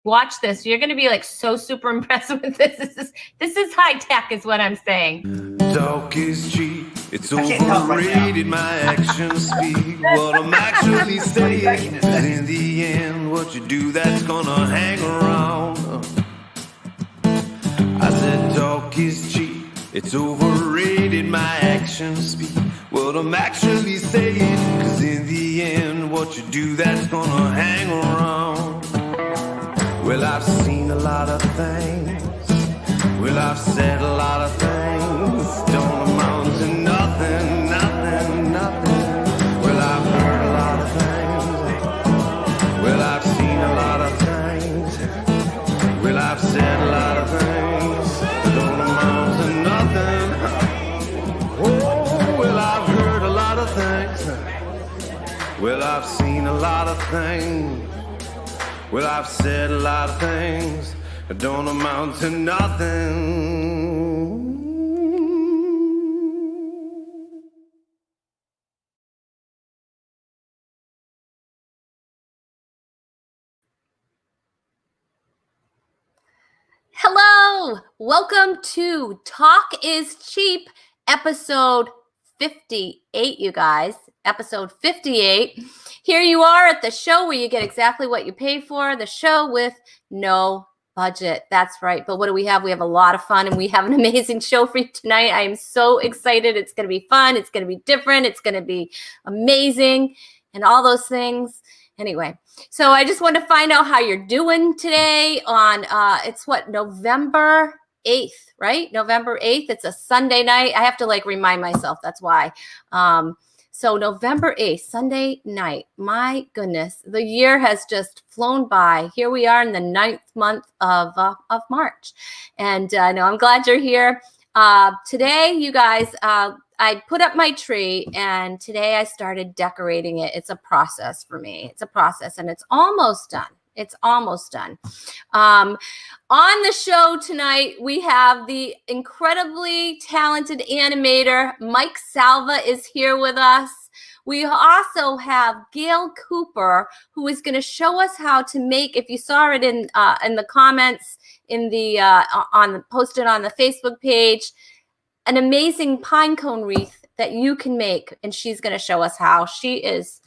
Watch this. You're going to be like so super impressed with this. This is high tech is what I'm saying. Talk is cheap. It's overrated. My actions speak what I'm actually saying. 'Cause in the end, what you do, that's gonna hang around. I said talk is cheap. It's overrated. My actions speak what I'm actually saying. 'Cause in the end, what you do, that's gonna hang around. Well, I've seen a lot of things. Well, I've said a lot of things. Don't amount to nothing, nothing, nothing. Well, I've heard a lot of things. Well, I've seen a lot of things. Well, I've said a lot of things. Don't amount to nothing. Oh, well, I've heard a lot of things. Well, I've seen a lot of things. Well, I've said a lot of things that don't amount to nothing. Hello, welcome to Talk is Cheap, episode 58, you guys. Episode 58. Here you are at the show where you get exactly what you pay for, the show with no budget. That's right. But what do we have? We have a lot of fun, and we have an amazing show for you tonight. I am so excited. It's going to be fun. It's going to be different. It's going to be amazing and all those things. Anyway, so I just want to find out how you're doing today on, it's what, November 8th, right? November 8th. It's a Sunday night. I have to remind myself. That's why. So November 8th, Sunday night. My goodness, the year has just flown by. Here we are in the 9th month of March. And no, I'm glad you're here. Today, you guys, I put up my tree, and today I started decorating it. It's a process for me. It's a process, and it's almost done. It's almost done. On the show tonight, we have the incredibly talented animator, Mike Salva is here with us. We also have Gail Cooper, who is going to show us how to make, if you saw it in the comments, posted on the Facebook page, an amazing pine cone wreath that you can make, and she's going to show us how. She's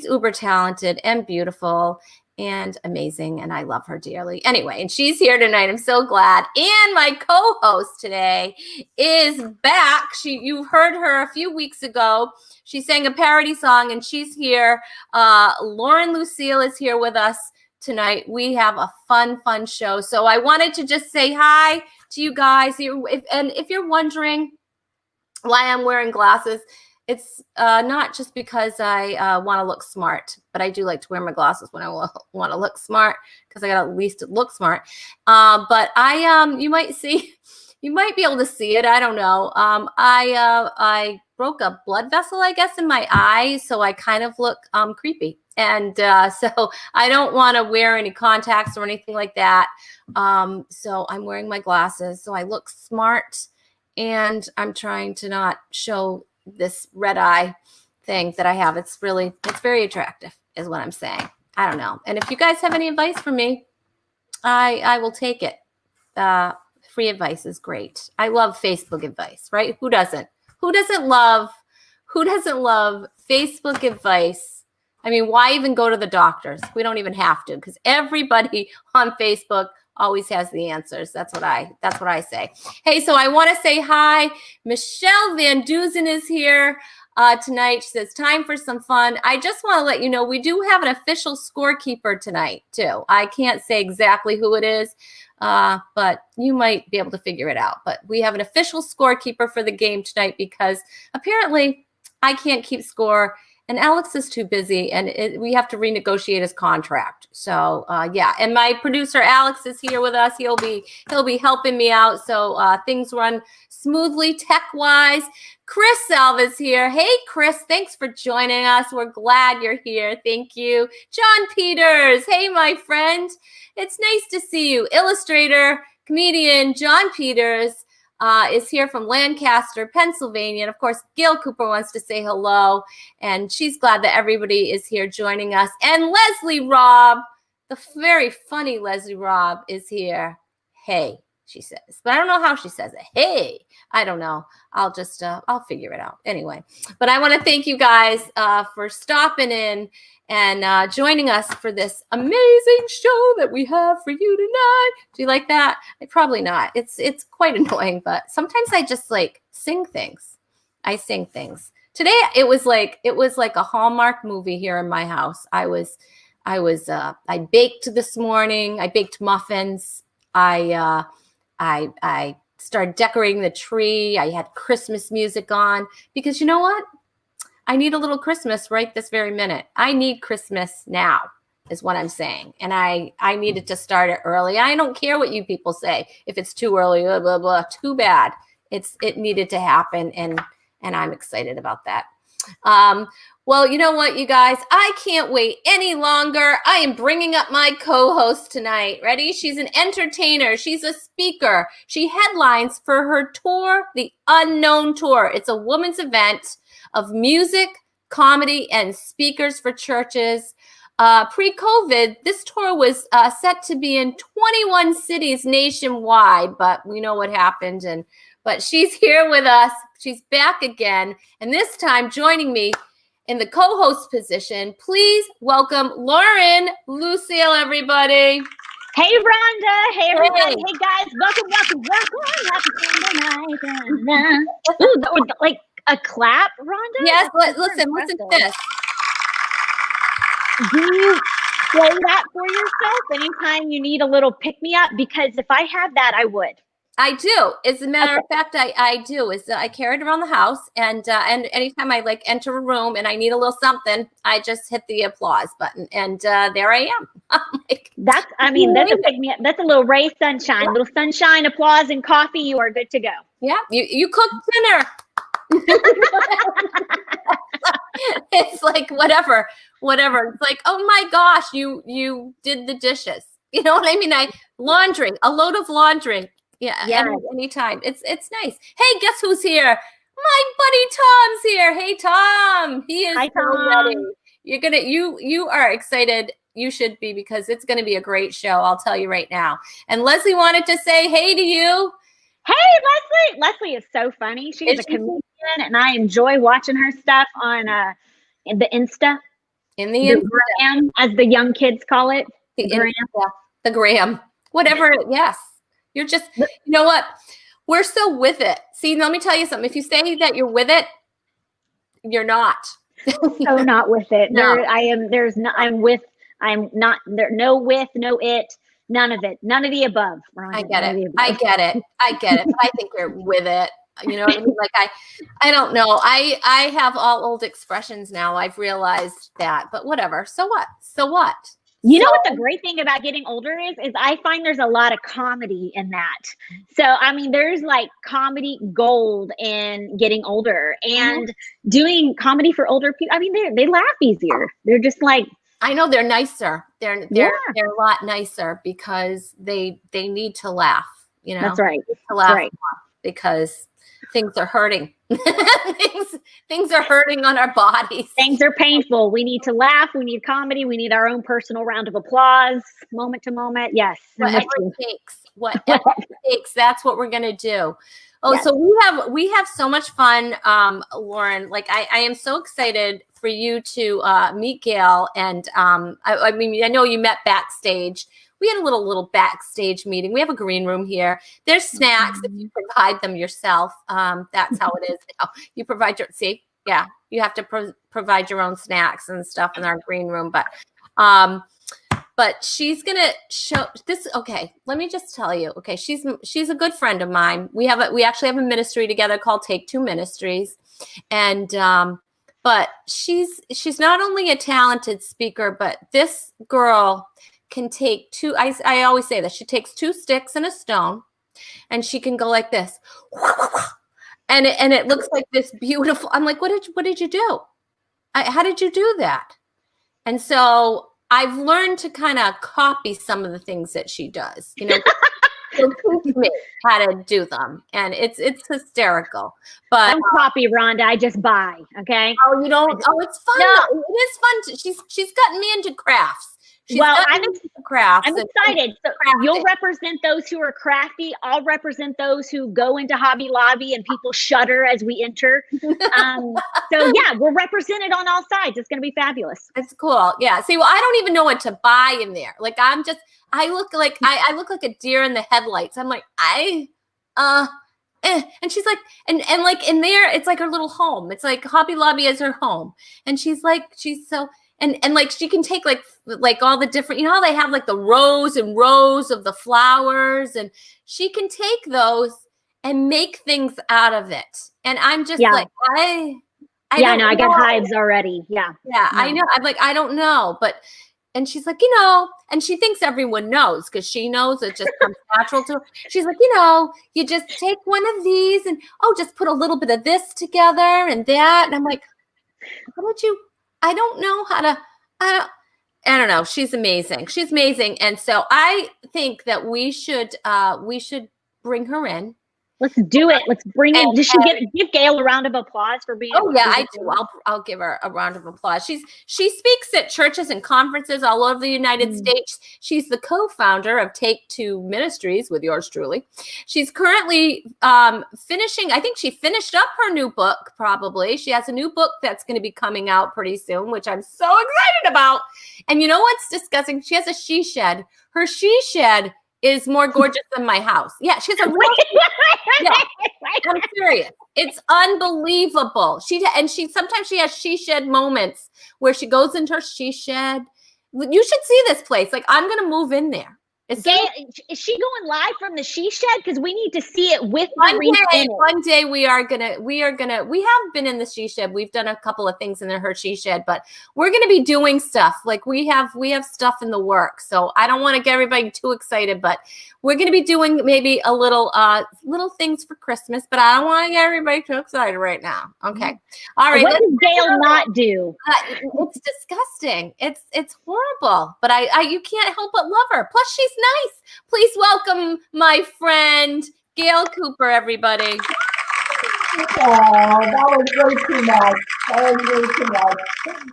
uber talented and beautiful and amazing, and I love her dearly. Anyway, and she's here tonight. I'm so glad. And my co-host today is back. You heard her a few weeks ago. She sang a parody song, and she's here. Lauren Lucille is here with us tonight. We have a fun show. So I wanted to just say hi to you guys. If you're wondering why I'm wearing glasses, it's not just because I want to look smart, but I do like to wear my glasses when I want to look smart, because I got to at least look smart. But you might be able to see it. I don't know. I broke a blood vessel, I guess, in my eye, so I kind of look creepy. And so I don't want to wear any contacts or anything like that. So I'm wearing my glasses, so I look smart, and I'm trying to not show this red eye thing that I have. It's very attractive is what I'm saying. I don't know. And if you guys have any advice for me, I will take it. Free advice is great. I love Facebook advice, right? Who doesn't love Facebook advice? I mean, why even go to the doctors? We don't even have to, because everybody on Facebook always has the answers. That's what I say. Hey, so I want to say hi. Michelle Van Duzen is here tonight. She says, time for some fun. I just want to let you know, we do have an official scorekeeper tonight, too. I can't say exactly who it is, but you might be able to figure it out. But we have an official scorekeeper for the game tonight, because apparently I can't keep score, and Alex is too busy, and we have to renegotiate his contract. So yeah, and my producer Alex is here with us. He'll be helping me out, so things run smoothly tech-wise. Chris Salva's here. Hey, Chris, thanks for joining us. We're glad you're here. Thank you. John Peters. Hey, my friend. It's nice to see you. Illustrator, comedian John Peters is here from Lancaster, Pennsylvania. And of course, Gail Cooper wants to say hello, and she's glad that everybody is here joining us. And Leslie Robb, the very funny Leslie Robb is here. Hey, she says, but I don't know how she says it. Hey, I don't know. I'll just, I'll figure it out anyway. But I want to thank you guys for stopping in and joining us for this amazing show that we have for you tonight. Do you like that? Probably not. It's quite annoying, but sometimes I just like sing things. I sing things. Today it was like a Hallmark movie here in my house. I baked this morning. I baked muffins. I started decorating the tree. I had Christmas music on because you know what? I need a little Christmas right this very minute. I need Christmas now is what I'm saying. And I needed to start it early. I don't care what you people say. If it's too early, blah, blah, blah, too bad. It needed to happen. And I'm excited about that. Well, you know what, you guys? I can't wait any longer. I am bringing up my co-host tonight. Ready? She's an entertainer. She's a speaker. She headlines for her tour, the Unknown Tour. It's a women's event of music, comedy, and speakers for churches. Pre-COVID, this tour was set to be in 21 cities nationwide, but we know what happened. But she's here with us. She's back again, and this time joining me in the co-host position. Please welcome Lauren Lucille, everybody. Hey, Rhonda. Hey, everybody. Hey, guys. Welcome. Happy Sunday night. Ooh, that was like a clap, Rhonda? Yes, listen to this. Do you play that for yourself anytime you need a little pick-me-up? Because if I had that, I would. I do. As a matter of fact, I do. I carry it around the house, and anytime I like enter a room and I need a little something, I just hit the applause button, and there I am. That's a pick-me-up. That's a little ray sunshine, little sunshine, applause, and coffee. You are good to go. Yeah, you cooked dinner. It's like whatever. It's like, oh my gosh, you did the dishes. You know what I mean? A load of laundry. Yeah. Anytime. It's nice. Hey, guess who's here? My buddy Tom's here. Hey, Tom. He is. Hi, Tom. Ready. You are excited. You should be, because it's going to be a great show. I'll tell you right now. And Leslie wanted to say hey to you. Hey, Leslie. Leslie is so funny. She's a comedian, and I enjoy watching her stuff on in the Insta. In the gram, as the young kids call it. The gram. Whatever. Yes. You're just, you know what? We're so with it. See, let me tell you something. If you say that you're with it, you're not. So not with it. No. I'm not there. No with, no it, none of it. None of the above. Rhonda, I get it. I get it. But I think you're with it. You know what I mean? Like I don't know. I have all old expressions now. I've realized that, but whatever. So what? You know what the great thing about getting older is I find there's a lot of comedy in that. So, I mean, there's like comedy gold in getting older and doing comedy for older people. I mean, they laugh easier. They're just like, I know they're nicer. They're a lot nicer because they need to laugh, you know. That's right. To laugh more because things are hurting. things are hurting on our bodies. Things are painful. We need to laugh. We need comedy. We need our own personal round of applause, moment to moment. Yes. Whatever it takes. That's what we're gonna do. Oh, yes. So we have so much fun, Lauren. Like I am so excited for you to meet Gail. And I mean, I know you met backstage. We had a little backstage meeting. We have a green room here. There's snacks if you provide them yourself. That's how it is now. You provide you have to provide your own snacks and stuff in our green room. But she's gonna show this. Okay, let me just tell you. Okay, she's a good friend of mine. We actually have a ministry together called Take Two Ministries, and but she's not only a talented speaker, but this girl can take two. I always say that she takes two sticks and a stone, and she can go like this, and it looks like this beautiful. I'm like, what did you do? How did you do that? And so I've learned to kind of copy some of the things that she does. You know, so teach me how to do them, and it's hysterical. But I don't copy, Rhonda. I just buy. Okay. Oh, you don't. Oh, it's fun. No. It is fun. She's gotten me into crafts. Well, done crafts. I'm excited. So you'll represent those who are crafty. I'll represent those who go into Hobby Lobby and people shudder as we enter. So yeah, we're represented on all sides. It's going to be fabulous. It's cool. Yeah. See, well, I don't even know what to buy in there. Like I look like I look like a deer in the headlights. I'm like, and she's like, and like in there, it's like her little home. It's like Hobby Lobby is her home. And she's so, and like she can take like all the different, you know how they have like the rows and rows of the flowers, and she can take those and make things out of it. And I'm just like, I yeah, no, I get hives already. Yeah. Yeah, no. I know. I'm like, I don't know. And she's like, and she thinks everyone knows because she knows it just comes natural to her. She's like, you just take one of these and, just put a little bit of this together and that. And I'm like, I don't know how to, I don't know. She's amazing. She's amazing. And so I think that we should bring her in. Let's do it. Let's bring in. Does she give Gail a round of applause for being? Oh yeah, I do. I'll give her a round of applause. She speaks at churches and conferences all over the United States. She's the co-founder of Take Two Ministries with yours truly. She's currently finishing. I think she finished up her new book. Probably she has a new book that's going to be coming out pretty soon, which I'm so excited about. And you know what's disgusting? She has a she shed. Her she shed is more gorgeous than my house. Yeah, she's a yeah, I'm serious. It's unbelievable. Sometimes she has she shed moments where she goes into her she shed. You should see this place. Like I'm gonna move in there. Is she going live from the she shed? Because we need to see it with one day we have been in the she shed. We've done a couple of things in her she shed, but we're gonna be doing stuff. Like we have stuff in the works. So I don't want to get everybody too excited, but we're gonna be doing maybe a little things for Christmas, but I don't want to get everybody too excited right now. Okay. All right. What does Gail not do? It's disgusting. It's horrible, but you can't help but love her. Plus she's nice. Please welcome my friend Gail Cooper, everybody. Oh, that was way too much.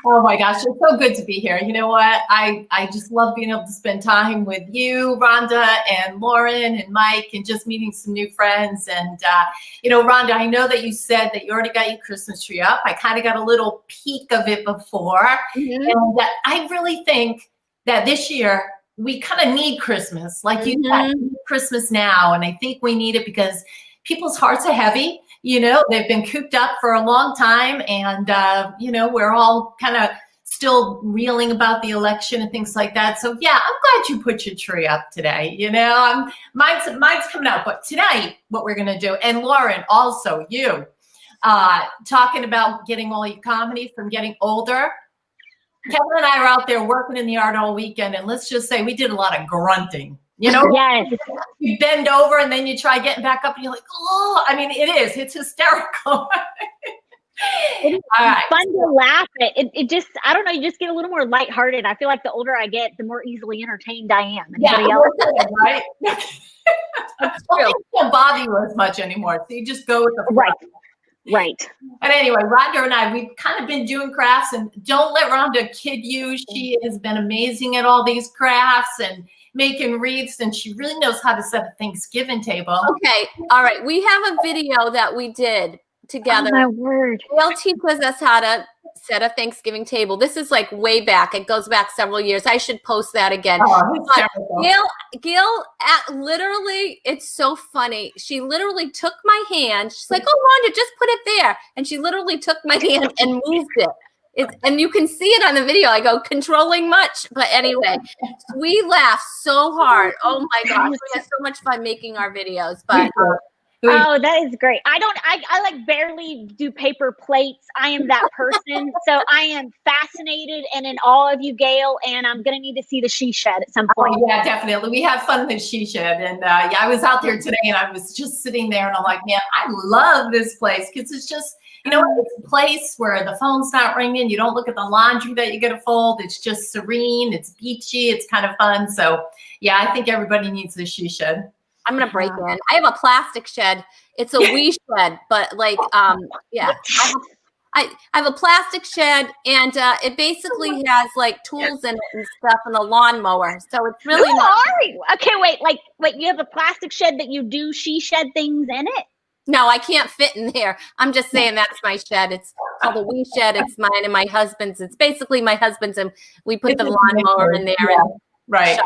Oh my gosh, it's so good to be here. You know what? I just love being able to spend time with you, Rhonda, and Lauren, and Mike, and just meeting some new friends. And Rhonda, I know that you said that you already got your Christmas tree up. I kind of got a little peek of it before, and I really think that this year we kind of need Christmas, like you said, Christmas now. And I think we need it because people's hearts are heavy. They've been cooped up for a long time, and we're all kind of still reeling about the election and things like that. So yeah, I'm glad you put your tree up today. Mine's coming out, but tonight what we're gonna do, and Lauren, also you, talking about getting all your comedy from getting older. Kevin and I were out there working in the yard all weekend, and let's just say we did a lot of grunting. Yes. You bend over and then you try getting back up and you're like, oh, I mean, it's hysterical. It's fun to laugh at. It just, I don't know, you just get a little more lighthearted. I feel like the older I get, the more easily entertained I am. Anybody else? Right? Well, it won't bother you as much anymore. So you just go with the flow. Right. But anyway, Rhonda and I, we've kind of been doing crafts, and don't let Rhonda kid you. She has been amazing at all these crafts and making wreaths, and she really knows how to set a Thanksgiving table. Okay. All right. We have a video that we did together. Oh, my word. Gail teaches us how to set a Thanksgiving table. This is like way back. It goes back several years. I should post that again. Gail literally, it's so funny. She literally took my hand. She's like, oh, Rhonda, just put it there. And she literally took my hand and moved it. And you can see it on the video. I go, controlling much. But anyway, we laugh so hard. Oh my gosh. We have so much fun making our videos. But oh, that is great. I like barely do paper plates. I am that person. So I am fascinated and in awe of you, Gail. And I'm going to need to see the she shed at some point. Oh, yeah, definitely. We have fun in the she shed. And I was out there today and I was just sitting there and I'm like, man, I love this place because it's just, it's a place where the phone's not ringing. You don't look at the laundry that you got to fold. It's just serene. It's beachy. It's kind of fun. So yeah, I think everybody needs the she shed. I'm going to break in. I have a plastic shed. It's a wee shed, but like, yeah, I I have a plastic shed, and it basically has like tools in it and stuff, and a lawnmower. So it's really Who not. are you? Okay, wait, you have a plastic shed that you do she shed things in it? No, I can't fit in there. I'm just saying that's my shed. It's called a wee shed. It's mine and my husband's. It's basically my husband's, and we put the lawnmower in there. Yeah, and right.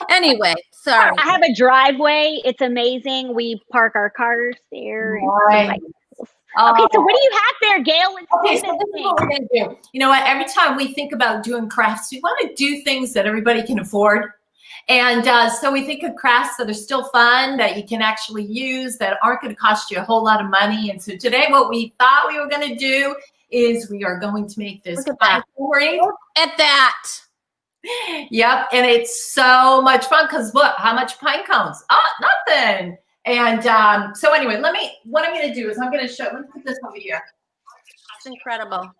Anyway, sorry. I have a driveway. It's amazing. We park our cars there. Right. Okay, so what do you have there, Gail? Okay, so this is what we're going to do. You know what? Every time we think about doing crafts, we want to do things that everybody can afford. And so we think of crafts that are still fun, that you can actually use, that aren't going to cost you a whole lot of money. And so today what we thought we were going to do is we are going to make this pine cone ring. Look at that. Yep, and it's so much fun because look, how much pine cones? Oh, nothing. And so anyway, what I'm going to do is I'm going to show, let me put this over here. It's incredible.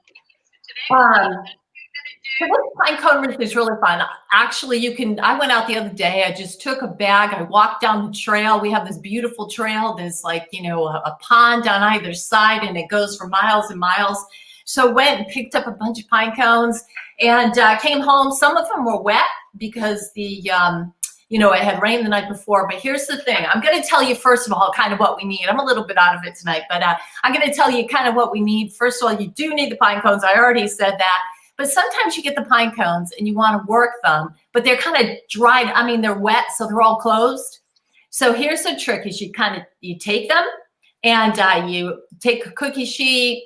So this pine cone wreath is really fun. Actually, I went out the other day. I just took a bag. I walked down the trail. We have this beautiful trail. There's like, a pond on either side, and it goes for miles and miles. So went and picked up a bunch of pine cones and came home. Some of them were wet because it had rained the night before. But here's the thing. I'm going to tell you, first of all, kind of what we need. I'm a little bit out of it tonight, but I'm going to tell you kind of what we need. First of all, you do need the pine cones. I already said that. But sometimes you get the pine cones and you want to work them, but they're kind of dried. I mean, they're wet, so they're all closed. So here's the trick: is you take them and you take a cookie sheet,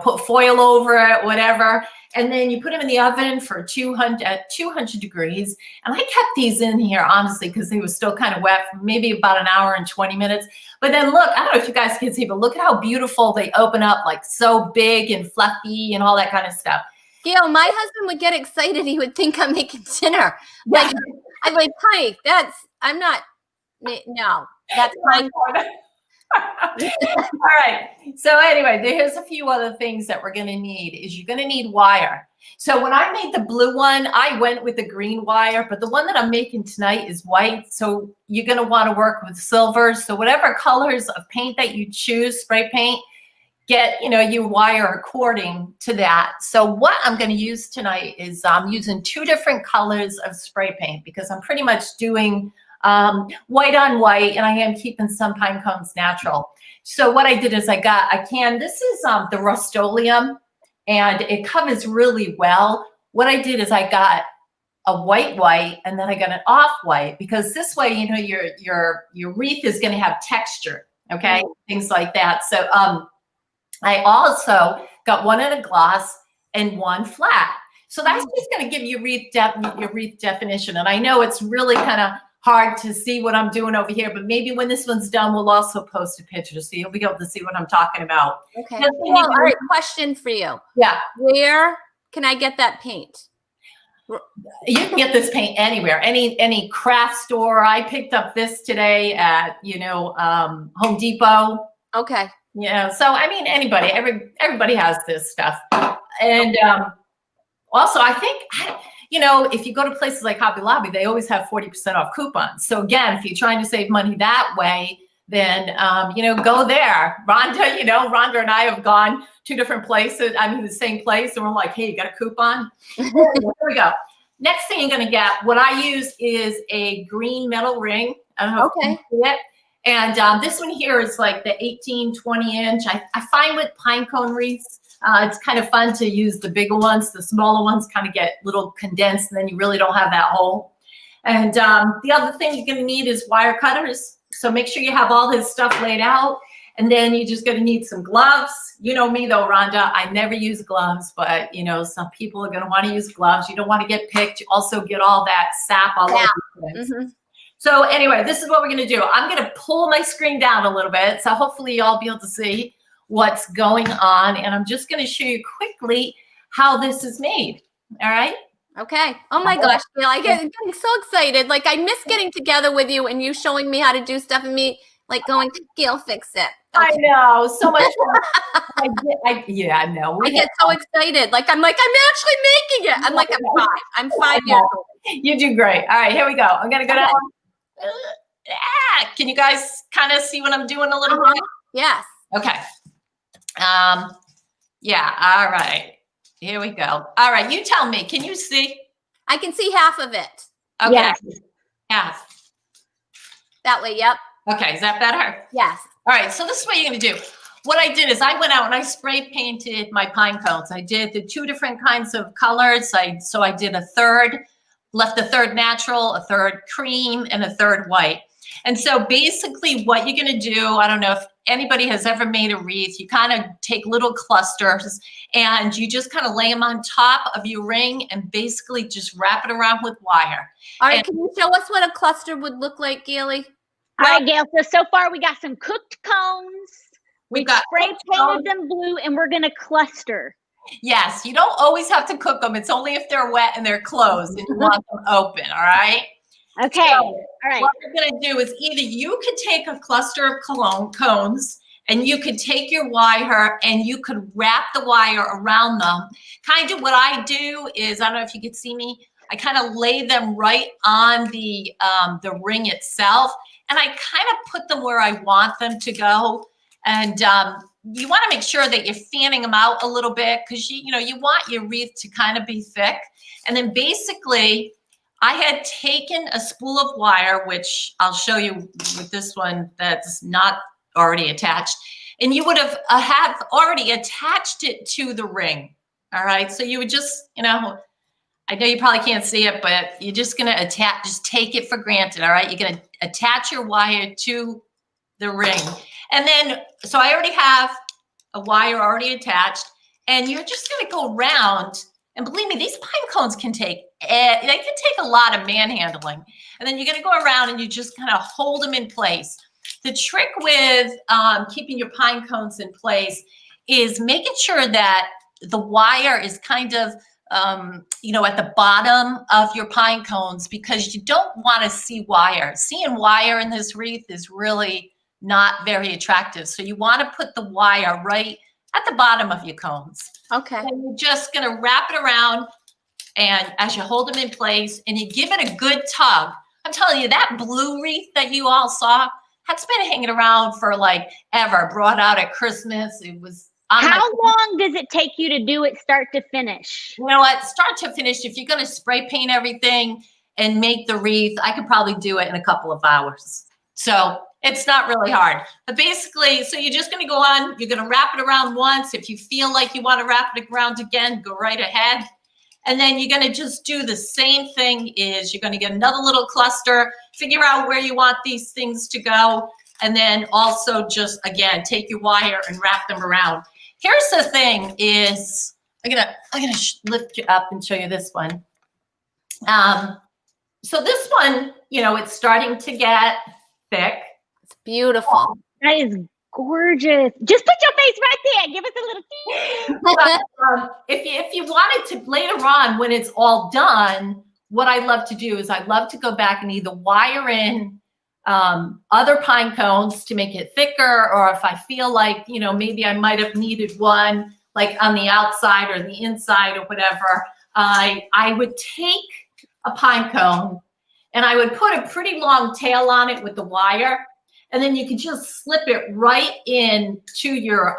put foil over it, whatever, and then you put them in the oven for 200 degrees. And I kept these in here honestly because they were still kind of wet, for maybe about an hour and 20 minutes. But then look, I don't know if you guys can see, but look at how beautiful they open up, like so big and fluffy and all that kind of stuff. Gail, my husband would get excited. He would think I'm making dinner. Like, I'm like, honey, that's fine. All right. So anyway, here's a few other things that we're going to need. You're going to need wire. So when I made the blue one, I went with the green wire, but the one that I'm making tonight is white. So you're going to want to work with silver. So whatever colors of paint that you choose, spray paint, get you wire according to that. So what I'm going to use tonight is I'm using 2 different colors of spray paint because I'm pretty much doing white on white, and I am keeping some pine cones natural. So what I did is this is the Rust-Oleum, and it covers really well. What I did is I got a white, and then I got an off-white, because this way, your wreath is going to have texture, okay? Things like that. So I also got one in a gloss and one flat. So that's just going to give you your wreath definition. And I know it's really kind of hard to see what I'm doing over here, but maybe when this one's done, we'll also post a picture so you'll be able to see what I'm talking about. Okay. Well, all right, question for you. Yeah. Where can I get that paint? You can get this paint anywhere, any craft store. I picked up this today at, Home Depot. Okay. So I mean, everybody has this stuff. And also, I think, if you go to places like Hobby Lobby, they always have 40% off coupons. So again, if you're trying to save money that way, then, go there. Rhonda and I have gone 2 different places. I mean, the same place. And we're like, hey, you got a coupon? Here we go. Next thing you're going to get, what I use is a green metal ring. I don't know if you can see it. And this one here is like the 18, 20 inch. I find with pine cone wreaths, it's kind of fun to use the bigger ones. The smaller ones kind of get a little condensed, and then you really don't have that hole. And the other thing you're going to need is wire cutters. So make sure you have all this stuff laid out. And then you're just going to need some gloves. You know me though, Rhonda, I never use gloves, but some people are going to want to use gloves. You don't want to get picked. You also get all that sap all over the place. Mm-hmm. So anyway, this is what we're going to do. I'm going to pull my screen down a little bit. So hopefully y'all be able to see what's going on. And I'm just going to show you quickly how this is made. All right. Okay. Oh my gosh, Gail, I'm getting so excited. Like, I miss getting together with you and you showing me how to do stuff and me like going, Gail, fix it. Okay. I know, so much fun. I know. I get so excited. Like, I'm actually making it. I'm like, I'm 5 years old. You do great. All right, here we go. I'm going to go down. Can you guys kind of see what I'm doing a little bit? Yes. Okay. Yeah. All right. Here we go. All right. You tell me. Can you see? I can see half of it. Okay. Yes. Yeah. That way, yep. Okay. Is that better? Yes. All right. So this is what you're going to do. What I did is I went out and I spray painted my pine cones. I did the 2 different kinds of colors. So I did a third, left a third natural, a third cream, and a third white. And so basically what you're going to do, I don't know if anybody has ever made a wreath, you kind of take little clusters and you just kind of lay them on top of your ring and basically just wrap it around with wire. All right, And- can you show us what a cluster would look like, Gailey? All right, Gail. So far we got some cooked cones. We've got Spray painted them blue, and we're gonna cluster. Yes, you don't always have to cook them. It's only if they're wet and they're closed and you want them open, all right? Okay. So, All right. what we're going to do is either you could take a cluster of cones and you could take your wire and you could wrap the wire around them. Kind of what I do is, I don't know if you could see me, I kind of lay them right on the ring itself, and I kind of put them where I want them to go. And you want to make sure that you're fanning them out a little bit because you want your wreath to kind of be thick. And then basically, I had taken a spool of wire, which I'll show you with this one that's not already attached, and you would have already attached it to the ring. All right, so you would just, I know you probably can't see it, but you're just going to just take it for granted. All right, you're going to attach your wire to the ring. And then, so I already have a wire already attached, and you're just going to go around. And believe me, these pine cones can take a lot of manhandling. And then you're going to go around and you just kind of hold them in place. The trick with keeping your pine cones in place is making sure that the wire is kind of, at the bottom of your pine cones, because you don't want to see wire. Seeing wire in this wreath is really not very attractive. So you want to put the wire right at the bottom of your cones. Okay. And you're just going to wrap it around, and as you hold them in place and you give it a good tug. I'm telling you, that blue wreath that you all saw, that's been hanging around for like ever. Brought out at Christmas. It was on How long does it take you to do it start to finish? You know what? Start to finish, if you're going to spray paint everything and make the wreath, I could probably do it in a couple of hours. So it's not really hard. But basically, so you're just going to go on. You're going to wrap it around once. If you feel like you want to wrap it around again, go right ahead. And then you're going to just do the same thing. Is you're going to get another little cluster, figure out where you want these things to go, and then also just, again, take your wire and wrap them around. Here's the thing is, I'm gonna lift you up and show you this one. So this one, it's starting to get thick. It's beautiful. That is gorgeous. Just put your face right there. Give us a little. But, if you wanted to later on, when it's all done, what I love to do is I love to go back and either wire in other pine cones to make it thicker, or if I feel like, maybe I might have needed one like on the outside or the inside or whatever, I would take a pine cone and I would put a pretty long tail on it with the wire, and then you could just slip it right in to your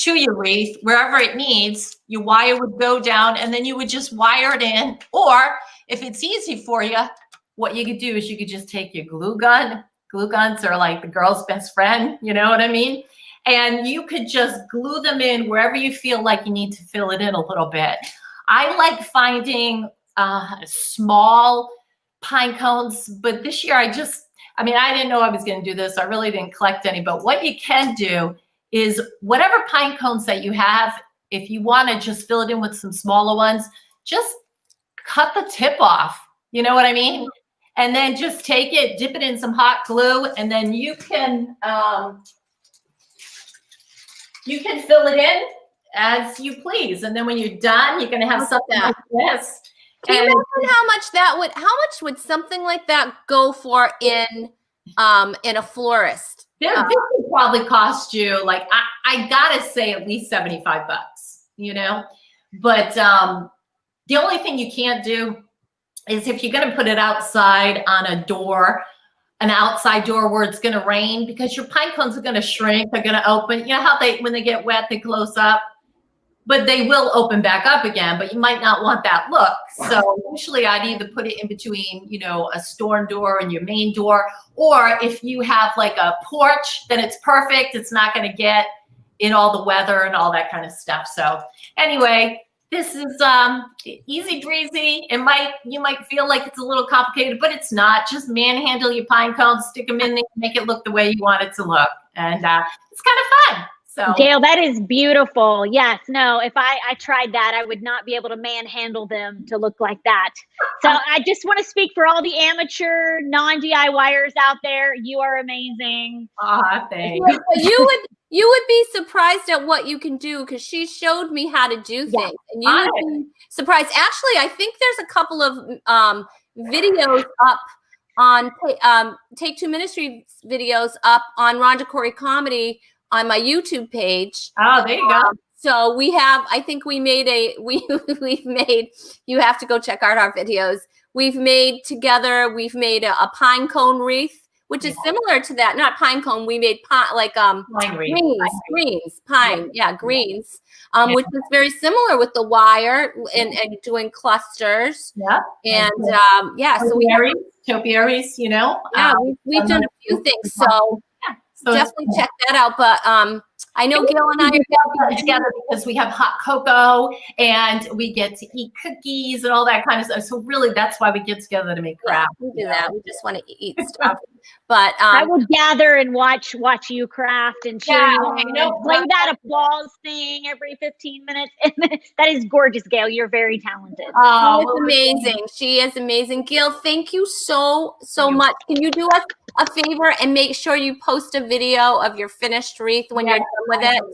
wreath wherever it needs. Your wire would go down, and then you would just wire it in. Or if it's easy for you, what you could do is you could just take your glue gun. Glue guns are like the girl's best friend, you know what I mean? And you could just glue them in wherever you feel like you need to fill it in a little bit. I like finding small pine cones, but this year I didn't know I was going to do this. I really didn't collect any, but what you can do is whatever pine cones that you have, if you want to just fill it in with some smaller ones, just cut the tip off. You know what I mean? And then just take it, dip it in some hot glue, and then you can fill it in as you please. And then when you're done, you're going to have something like this. Can you imagine how much would something like that go for in a florist? This would probably cost you, like, I gotta say at least $75, But the only thing you can't do is if you're gonna put it outside on a door, an outside door where it's going to rain, because your pine cones are going to shrink. They're going to open. You know how when they get wet, they close up, but they will open back up again, but you might not want that look. So usually I'd either put it in between, you know, a storm door and your main door, or if you have like a porch, then it's perfect. It's not going to get in all the weather and all that kind of stuff. So anyway, this is easy breezy. You might feel like it's a little complicated, but it's not. Just manhandle your pine cones, stick them in there, make it look the way you want it to look. And it's kind of fun. So Gail, that is beautiful. Yes. No, if I tried that, I would not be able to manhandle them to look like that. So I just want to speak for all the amateur non-DIYers out there. You are amazing. Thanks. You would be surprised at what you can do, because she showed me how to do things, and you would be surprised. Actually, I think there's a couple of videos up on Take Two Ministry videos up on Rhonda Corey Comedy on my YouTube page. Oh, there you go. So we have, I think we made we've made, you have to go check out our videos. We've made a pine cone wreath, which is similar to that. Not pine cone. We made greens, which is very similar with the wire and doing clusters. Yeah. And so topiaries, you know. We've done a few things. So definitely check that out. But I know Gail and I are together because we have hot cocoa and we get to eat cookies and all that kind of stuff. So really, that's why we get together to make craft. We do that. We just want to eat stuff. But I will gather and watch you craft and cheer you on. Play that applause thing every 15 minutes. That is gorgeous, Gail. You're very talented. She is amazing. Gail, thank you so much. Can you do us a favor and make sure you post a video of your finished wreath when you're done with it?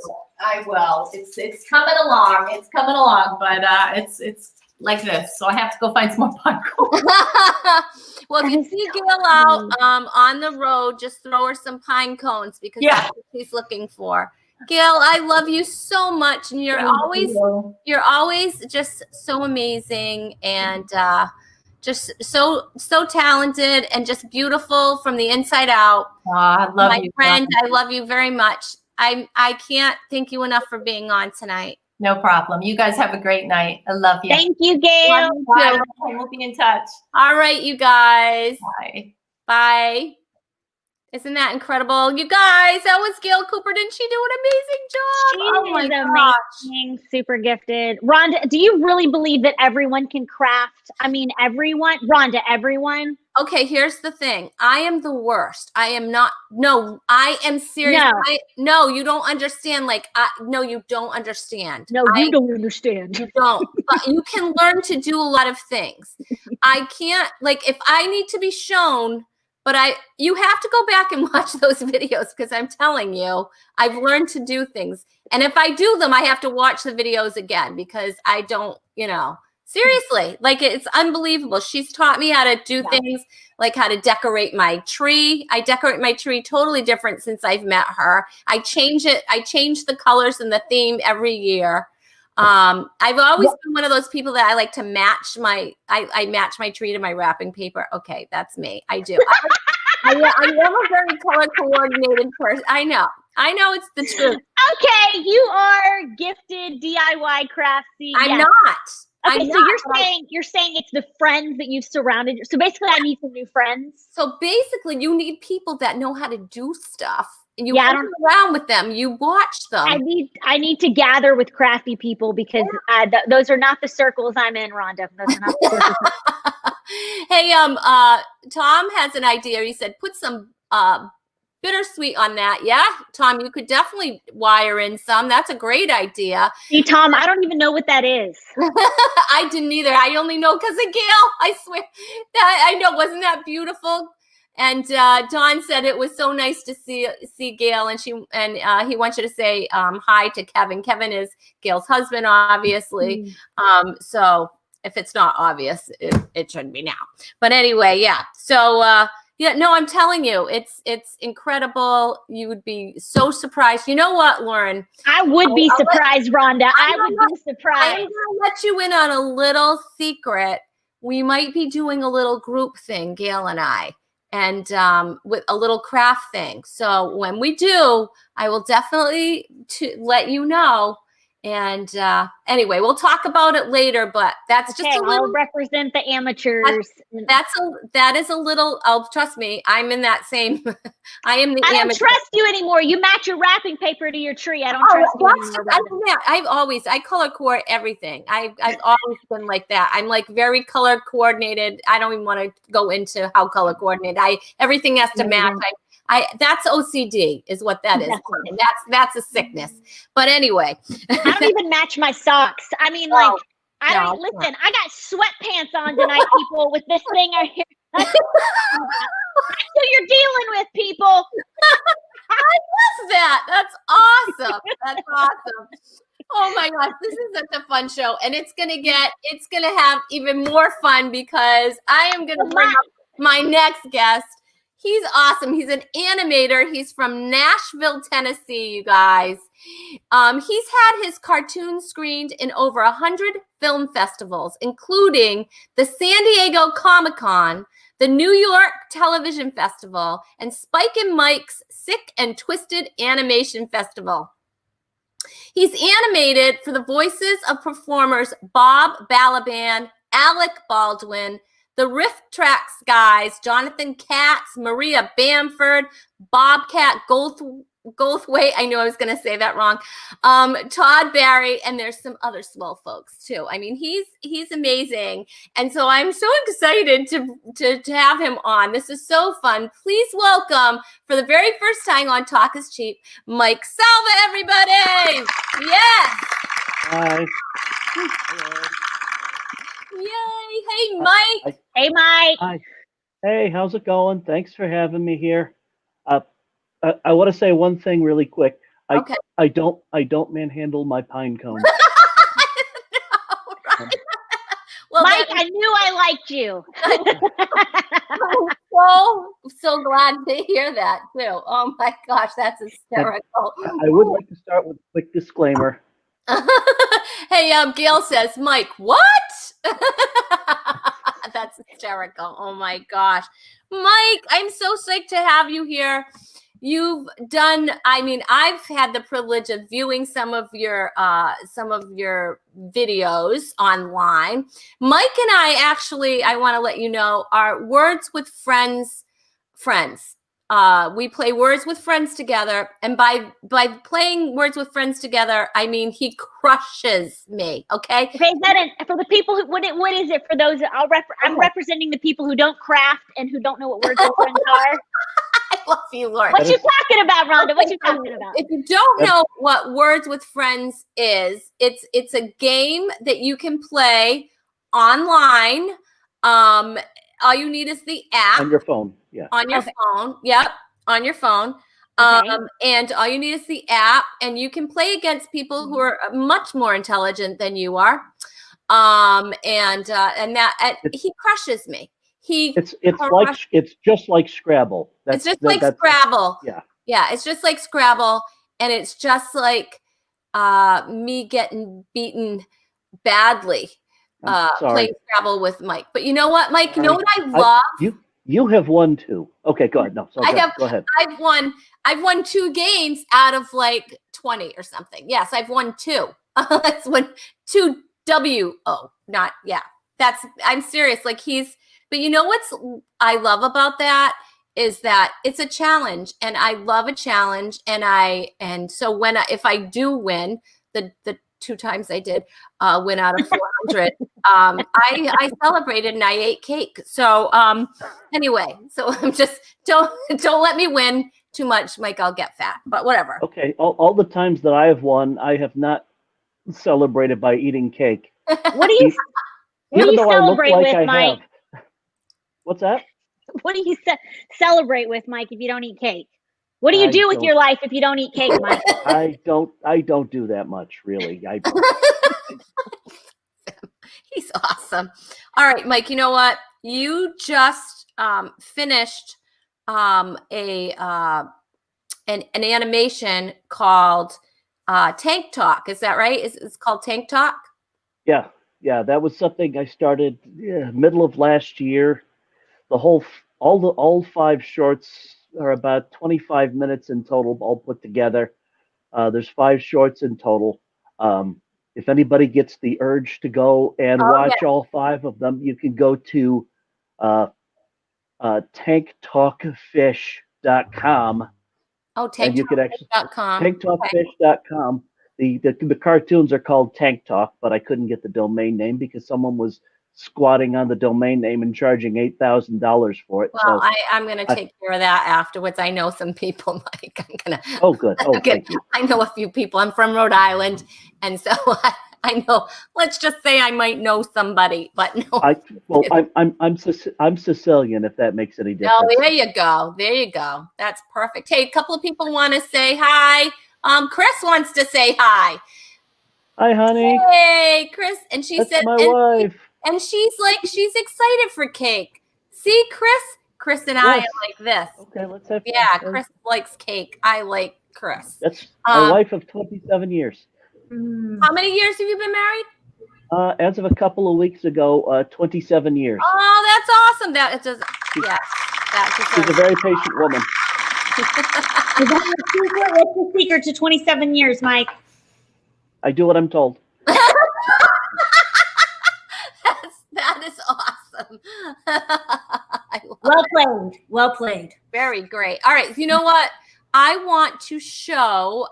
I will. It's coming along. It's coming along, but it's like this. So I have to go find some more pine cones. Well, if you see Gail out on the road, just throw her some pine cones, because that's what she's looking for. Gail, I love you so much, and you're always just so amazing, and just so talented and just beautiful from the inside out. I love you, friend. I love you very much. I can't thank you enough for being on tonight. No problem. You guys have a great night. I love you. Thank you, Gail. Bye. We'll be in touch. All right, you guys. Bye. Bye. Isn't that incredible? You guys, that was Gail Cooper. Didn't she do an amazing job? She is amazing, super gifted. Rhonda, do you really believe that everyone can craft? I mean, everyone? Rhonda, everyone? Okay, here's the thing. I am the worst. I am not. No, I am serious. No, you don't understand. No, you don't understand. No, you don't understand. You don't. But you can learn to do a lot of things. I can't, if I need to be shown, but you have to go back and watch those videos, because I'm telling you, I've learned to do things. And if I do them, I have to watch the videos again, because I don't, seriously, it's unbelievable. She's taught me how to do things, like how to decorate my tree. I decorate my tree totally different since I've met her. I change it. I change the colors and the theme every year. I've always been one of those people that I like to match I match my tree to my wrapping paper. Okay, that's me. I do. I am a very color coordinated person. I know it's the truth. Okay, you are gifted DIY craftsy. I'm not. Okay, so you're saying it's the friends that you've surrounded. So basically, I need some new friends. So basically, you need people that know how to do stuff. And you hang around with them. You watch them. I need to gather with crafty people, because those are not the circles I'm in, Rhonda. Those are not the circles. Hey, Tom has an idea. He said, put some bittersweet on that. Yeah, Tom, you could definitely wire in some. That's a great idea. See, Tom, I don't even know what that is. I didn't either. I only know because of Gail. I swear. I know. Wasn't that beautiful? And Dawn said it was so nice to see Gail, and he wants you to say hi to Kevin. Kevin is Gail's husband, obviously. So if it's not obvious, it shouldn't be now. But anyway, yeah. So I'm telling you, it's incredible. You would be so surprised. You know what, Lauren? I would be surprised, Rhonda. I would be surprised. I'm gonna let you in on a little secret. We might be doing a little group thing, Gail and I. and with a little craft thing. So when we do, I will definitely let you know. And anyway, we'll talk about it later, but that's Okay, just a little. I'll represent the amateurs. That is a little. Oh, trust me, I'm in that same. I am the. I don't amateur. trust you anymore. You match your wrapping paper to your tree. I don't trust you anymore. I color coordinate everything. I've always been like that. I'm like very color coordinated. I don't even want to go into how color coordinated. Everything has to match. That's OCD is what that is. That's a sickness. But anyway, I don't even match my socks. I mean, like, I don't listen. I got sweatpants on tonight, people, with this thing right here. That's who you're dealing with, people. I love that. That's awesome. That's awesome. Oh my gosh, this is such a fun show, and it's gonna have even more fun because I am gonna bring up my next guest. He's awesome. He's an animator. He's from Nashville, Tennessee, you guys. He's had his cartoons screened in over 100 film festivals, including the San Diego Comic-Con, the New York Television Festival, and Spike and Mike's Sick and Twisted Animation Festival. He's animated for the voices of performers Bob Balaban, Alec Baldwin, the Riff Tracks guys, Jonathan Katz, Maria Bamford, Bobcat Goldthwait. I knew I was going to say that wrong. Todd Barry, and there's some other small folks too. I mean, he's amazing, and so I'm so excited to have him on. This is so fun. Please welcome for the very first time on Talk Is Cheap, Mike Salva, everybody. Yes. Hi. Hello. Yay. Hey, Mike. Hey, Mike. Hi. Hey, how's it going? Thanks for having me here. I want to say one thing really quick. Okay. I don't manhandle my pine cones. No, right? Well, Mike, I knew I liked you. I'm so glad to hear that too. Oh my gosh, that's hysterical. I would like to start with a quick disclaimer. Hey, Gail says, Mike, what? That's hysterical. Oh my gosh. Mike, I'm so psyched to have you here. You've done, I mean, I've had the privilege of viewing some of your videos online. Mike and I actually, I want to let you know, are Words with Friends. We play Words with Friends together, and by playing Words with Friends together, I mean he crushes me. Okay. Okay, is that for the people who what is it for those? I'm representing the people who don't craft and who don't know what Words with Friends are. I love you, Lauren. What you talking about, Rhonda? What you talking about? If you don't know what Words with Friends is, it's a game that you can play online. All you need is the app. On your phone, yeah. On your phone, yep, on your phone. Okay. And all you need is the app, and you can play against people who are much more intelligent than you are. He crushes me. It's just like Scrabble. It's just like Scrabble. Yeah. Yeah, it's just like Scrabble, and it's just like me getting beaten badly. Playing Scrabble with Mike. But you know what, Mike? You know what I love? You have won too. Okay, go ahead. No, sorry, go ahead. I've won 2 games out of like 20 or something. Yes, I've won 2. That's when 2 WO. Not yeah. I'm serious. Like but you know what's I love about that is that it's a challenge, and I love a challenge, and so if I do win the 2 times I did win out of 400. I celebrated and I ate cake. So anyway, so I'm just don't let me win too much, Mike. I'll get fat. But whatever. Okay, all the times that I have won, I have not celebrated by eating cake. What do you celebrate with, Mike? What's that? What do you celebrate with, Mike, if you don't eat cake? What do you do with your life if you don't eat cake, Mike? I don't do that much, really. He's awesome. All right, Mike, you know what? You just finished an animation called Tank Talk. Is that right? It's called Tank Talk? Yeah, that was something I started middle of last year. The whole all 5 shorts are about 25 minutes in total, all put together. There's 5 shorts in total. If anybody gets the urge to go and Oh yeah. watch all 5 of them, you can go to uh, tanktalkfish.com, Oh, and you could actually tanktalkfish.com. Okay. tanktalkfish.com. The cartoons are called Tank Talk, but I couldn't get the domain name because someone was squatting on the domain name and charging $8,000 for it. Well, So I'm going to take care of that afterwards. I know some people, Mike. oh, good. Oh, thank you. I know a few people. I'm from Rhode Island. And so I know, let's just say I might know somebody, but no. I'm Sicilian, if that makes any Oh, difference. there you go. There you go. That's perfect. Hey, a couple of people want to say hi. Chris wants to say hi. Hi, honey. Hey, Chris. And she That's said, my wife. and she's like, she's excited for cake. See, Chris and I Yes. are like this. Okay, let's have fun. Yeah, Chris likes cake. I like Chris. That's my wife of 27 years. How many years have you been married? As of a couple of weeks ago, 27 years. Oh, that's awesome. That it just She's a very patient woman. Is that your secret? What's the secret to 27 years, Mike? I do what I'm told. That is awesome. Well played. Well played. Very great. All right. You know what? I want to show,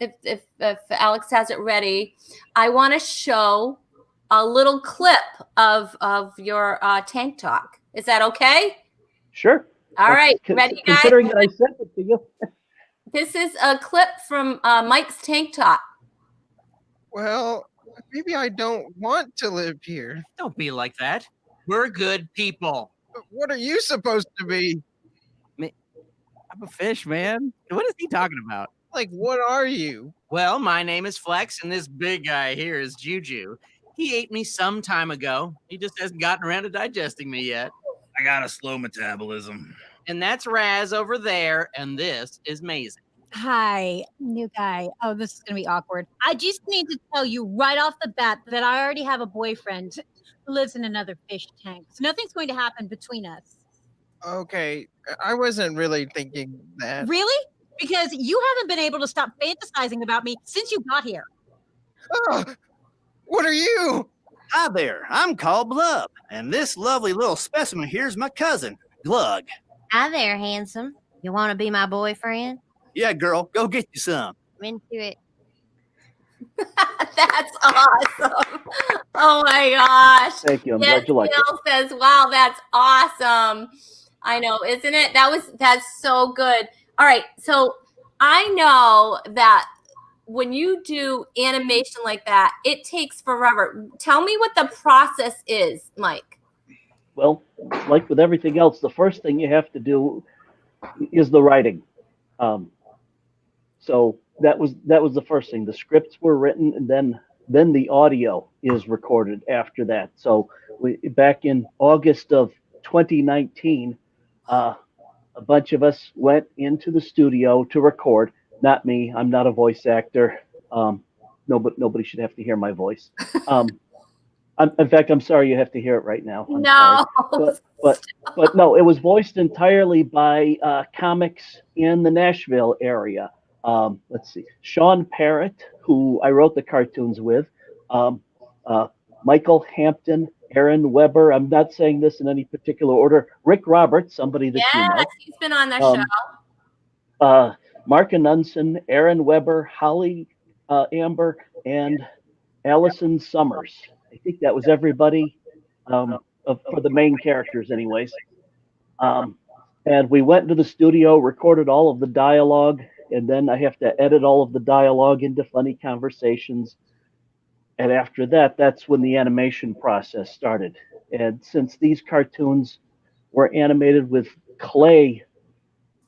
if Alex has it ready, I want to show a little clip of your tank talk. Is that okay? Sure. All right. Ready, guys? Considering that I sent it to you. This is a clip from Mike's tank talk. Well, maybe I don't want to live here. Don't be like that. We're good people. But what are you supposed to be? I'm a fish, man. What is he talking about? Like, what are you? Well, my name is Flex, and this big guy here is Juju. He ate me some time ago. He just hasn't gotten around to digesting me yet. I got a slow metabolism. And that's Raz over there, and this is Maisie. Hi, new guy. Oh, this is going to be awkward. I just need to tell you right off the bat that I already have a boyfriend who lives in another fish tank. So nothing's going to happen between us. Okay, I wasn't really thinking that. Really? Because you haven't been able to stop fantasizing about me since you got here. Ugh, what are you? Hi there, I'm called Blub, and this lovely little specimen here's my cousin, Glug. Hi there, handsome. You want to be my boyfriend? Yeah, girl, go get you some. I'm into it. That's awesome. Oh my gosh. Thank you. I'm glad you like it. Neil says, wow, that's awesome. I know, isn't it? That's so good. All right. So I know that when you do animation like that, it takes forever. Tell me what the process is, Mike. Well, like with everything else, the first thing you have to do is the writing. So that was the first thing. The scripts were written, and then the audio is recorded after that. So back in August of 2019, a bunch of us went into the studio to record. Not me. I'm not a voice actor. Nobody should have to hear my voice. In fact, I'm sorry you have to hear it right now. I'm sorry. But no, it was voiced entirely by comics in the Nashville area. Let's see, Sean Parrott, who I wrote the cartoons with, Michael Hampton, Aaron Weber. I'm not saying this in any particular order. Rick Roberts, somebody that you know. Yes, he's been on the show. Mark Anunson, Aaron Weber, Holly Amber, and Allison Summers. I think that was everybody for the main characters anyways. And we went to the studio, recorded all of the dialogue, and then I have to edit all of the dialogue into funny conversations. And after that, that's when the animation process started. And since these cartoons were animated with clay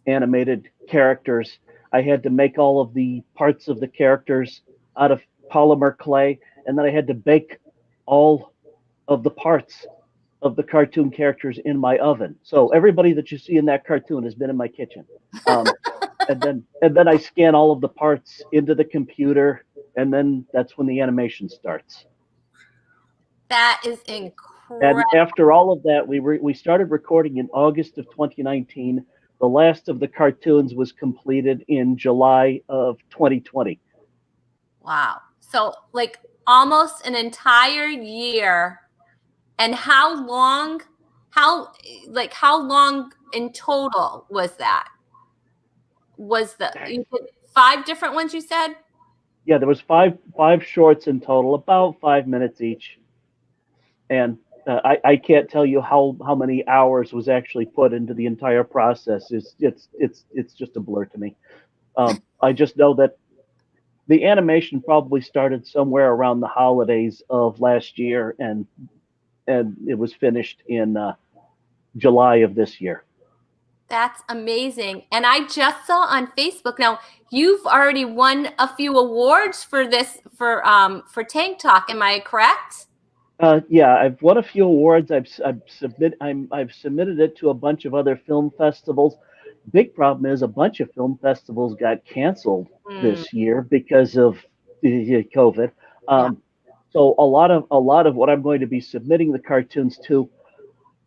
animated characters, I had to make all of the parts of the characters out of polymer clay, and then I had to bake all of the parts of the cartoon characters in my oven. So everybody that you see in that cartoon has been in my kitchen. And then I scan all of the parts into the computer, and then that's when the animation starts. That is incredible. And after all of that, we started recording in August of 2019. The last of the cartoons was completed in July of 2020. Wow. So like almost an entire year. And how long in total was that? Was you said 5 different ones you said? Yeah, there was five shorts in total, about 5 minutes each. And I can't tell you how many hours was actually put into the entire process. It's just a blur to me. I just know that the animation probably started somewhere around the holidays of last year, and it was finished in July of this year. That's amazing. And I just saw on Facebook now you've already won a few awards for this for Tank Talk. Am I correct? Yeah, I've won a few awards. I've submitted it to a bunch of other film festivals. Big problem is a bunch of film festivals got canceled this year because of COVID. So a lot of what I'm going to be submitting the cartoons to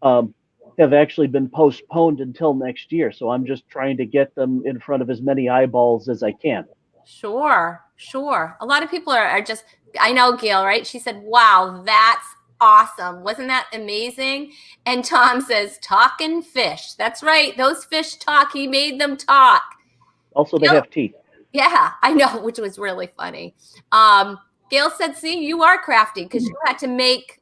have actually been postponed until next year. So I'm just trying to get them in front of as many eyeballs as I can. Sure. A lot of people are just, I know Gail, right? She said, wow, that's awesome. Wasn't that amazing? And Tom says, talking fish. That's right. Those fish talk. He made them talk. Also, they have teeth. Yeah, I know, which was really funny. Gail said, see, you are crafty because you had to make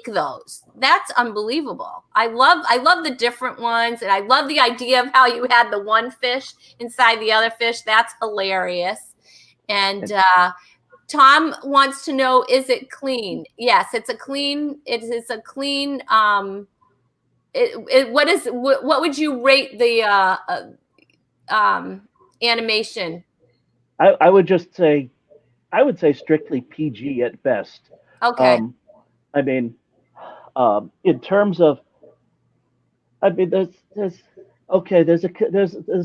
those. That's unbelievable. I love the different ones, and I love the idea of how you had the one fish inside the other fish. That's hilarious. And Tom wants to know, is it clean? Yes, it's a clean. It is a clean. What would you rate the animation? I would just say, I would say strictly PG at best. Okay. I mean, in terms of, I mean, there's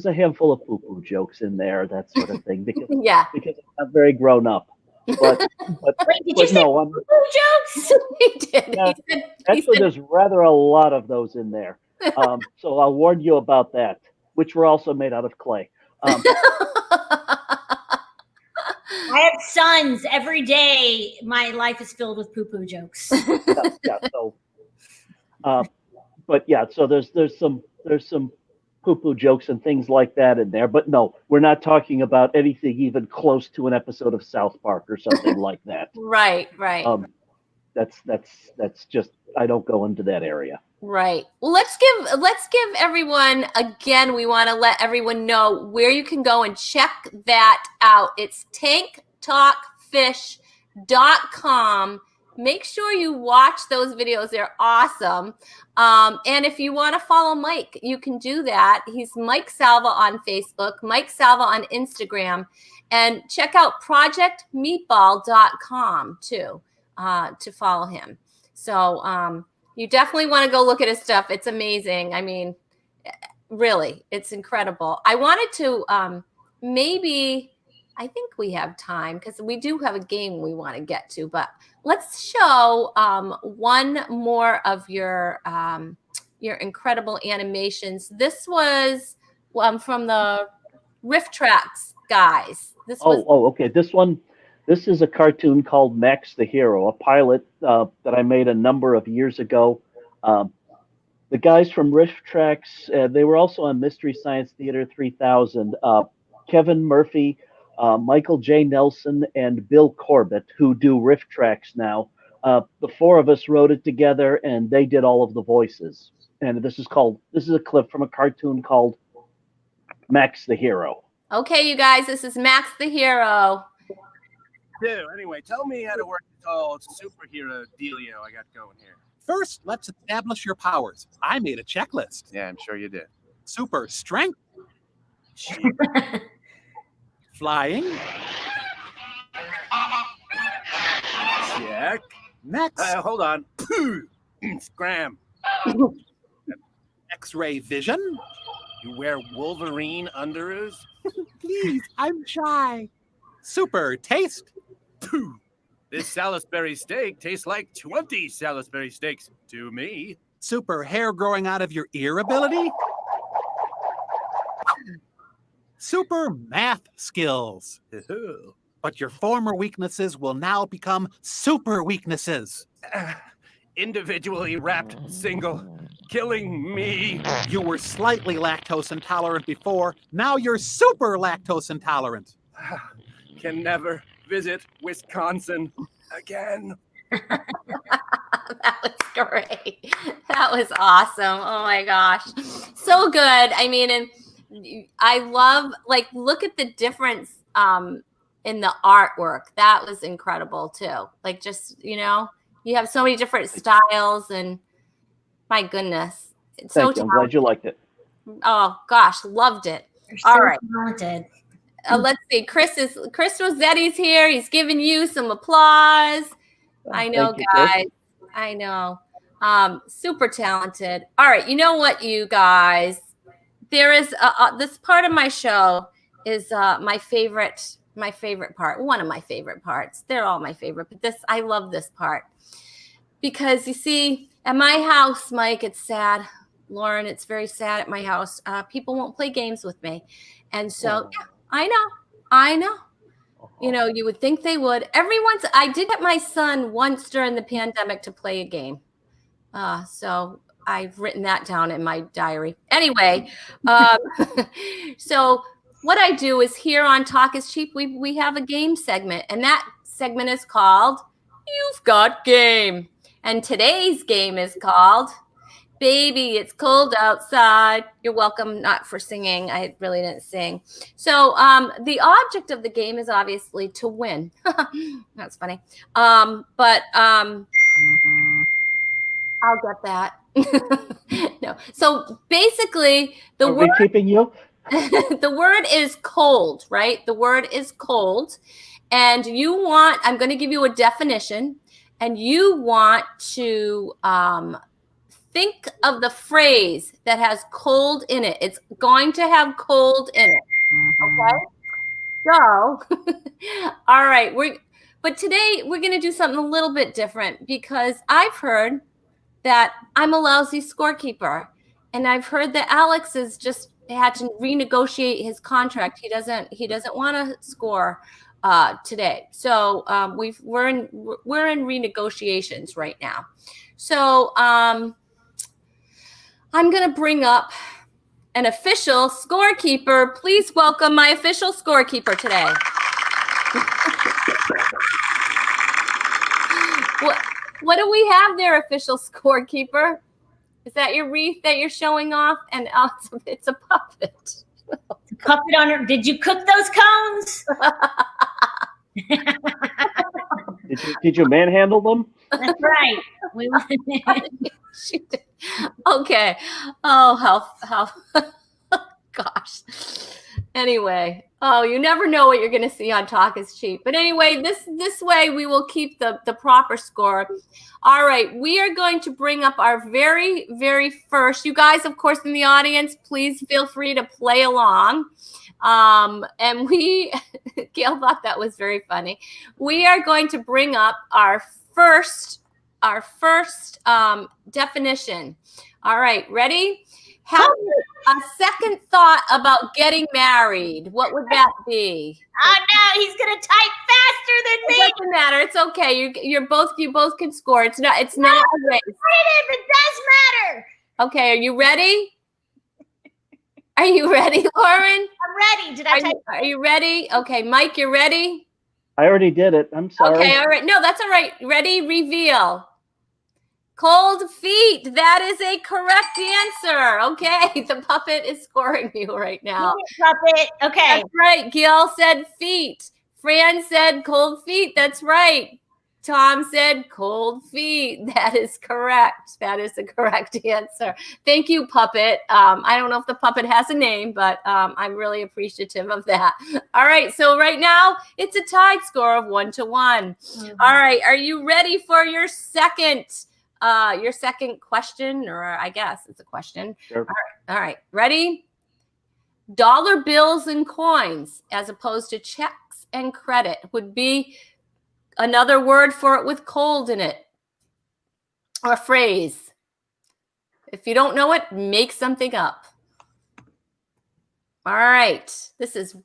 a handful of poo-poo jokes in there, that sort of thing, because because I'm very grown up. But wait, did you say poo-poo jokes? He did. Yeah, actually, there's rather a lot of those in there. So I'll warn you about that, which were also made out of clay. I have sons. Every day, my life is filled with poo-poo jokes. So, but yeah, so there's some poo-poo jokes and things like that in there. But no, we're not talking about anything even close to an episode of South Park or something like that. Right. That's just, I don't go into that area. Right. Well, let's give everyone, again, we want to let everyone know where you can go and check that out. It's tanktalkfish.com. Make sure you watch those videos. They're awesome. And if you want to follow Mike, you can do that. He's Mike Salva on Facebook, Mike Salva on Instagram, and check out projectmeatball.com too, to follow him. So, you definitely want to go look at his stuff. It's amazing. I mean, really, it's incredible. I wanted to I think we have time because we do have a game we want to get to, but let's show one more of your incredible animations. This was from the Riff Tracks guys. Okay. This is a cartoon called Max the Hero, a pilot that I made a number of years ago. The guys from Riff Tracks, they were also on Mystery Science Theater 3000. Kevin Murphy, Michael J. Nelson, and Bill Corbett, who do Riff Tracks now. The four of us wrote it together, and they did all of the voices. And this is a clip from a cartoon called Max the Hero. Okay, you guys, this is Max the Hero. Anyway, tell me how to work this whole superhero dealio I got going here. First, let's establish your powers. I made a checklist. Yeah, I'm sure you did. Super strength. Flying. Check. Next. Hold on. Scram. X-ray vision. You wear Wolverine underoos. Please, I'm shy. Super taste. This Salisbury steak tastes like 20 Salisbury steaks to me. Super hair growing out of your ear ability? Super math skills. But your former weaknesses will now become super weaknesses. Individually wrapped single, killing me. You were slightly lactose intolerant before. Now you're super lactose intolerant. Can never visit Wisconsin again. That was great. That was awesome. Oh my gosh. So good. I mean, and I love, like, look at the difference in the artwork. That was incredible too. Like, just, you know, you have so many different styles, and my goodness. It's Thank you. I'm glad you liked it. Oh gosh, loved it. You're All so right. talented. Let's see. Chris Rossetti's here. He's giving you some applause. I know, Thank you, guys. Chris. I know. Super talented. All right. You know what, you guys? There is this part of my show is my favorite part. One of my favorite parts. They're all my favorite, but I love this part because, you see, at my house, Mike, it's sad. Lauren, it's very sad at my house. People won't play games with me, and so yeah, I know. You know, you would think they would. I did get my son once during the pandemic to play a game. So I've written that down in my diary. Anyway, so what I do is here on Talk is Cheap, we have a game segment, and that segment is called You've Got Game. And today's game is called Baby, It's Cold Outside. You're welcome, not for singing. I really didn't sing. So the object of the game is obviously to win. That's funny. But I'll get that. No. So basically, Are we keeping you? the word is cold, right? The word is cold. And I'm going to give you a definition, and you want to think of the phrase that has cold in it. It's going to have cold in it. Okay? So, all right. But today we're going to do something a little bit different because I've heard that I'm a lousy scorekeeper. And I've heard that Alex has just had to renegotiate his contract. He doesn't want to score today. So we're in renegotiations right now. So I'm going to bring up an official scorekeeper. Please welcome my official scorekeeper today. What do we have there, official scorekeeper? Is that your wreath that you're showing off? And it's a puppet. Puppet on her. Did you cook those cones? Did you manhandle them? That's right. Okay. Oh, how gosh. Anyway, you never know what you're going to see on Talk is Cheap. But anyway, this way we will keep the proper score. All right, we are going to bring up our very, very first. You guys, of course, in the audience, please feel free to play along. And Gail thought that was very funny. We are going to bring up our first definition. All right, ready? Have a second thought about getting married. What would that be? Oh no, he's gonna type faster than me. It doesn't matter. It's okay. You both can score. It's not a race. It does matter. Okay, are you ready? Are you ready, Lauren? I'm ready. Did I type? Are you ready? Okay, Mike, you ready? I already did it. I'm sorry. Okay, all right. No, that's all right. Ready? Reveal. Cold feet. That is a correct answer. Okay, the puppet is scoring you right now. Puppet. Okay. That's right. Gil said feet. Fran said cold feet. That's right. Tom said cold feet. That is correct. That is the correct answer. Thank you, puppet. I don't know if the puppet has a name, but I'm really appreciative of that. All right. So right now it's a tied score of 1-1. Mm-hmm. All right. Are you ready for your second question? Or I guess it's a question. Sure. All right. Ready? Dollar bills and coins as opposed to checks and credit would be another word for it with cold in it, or phrase. If you don't know it, make something up. All right. This is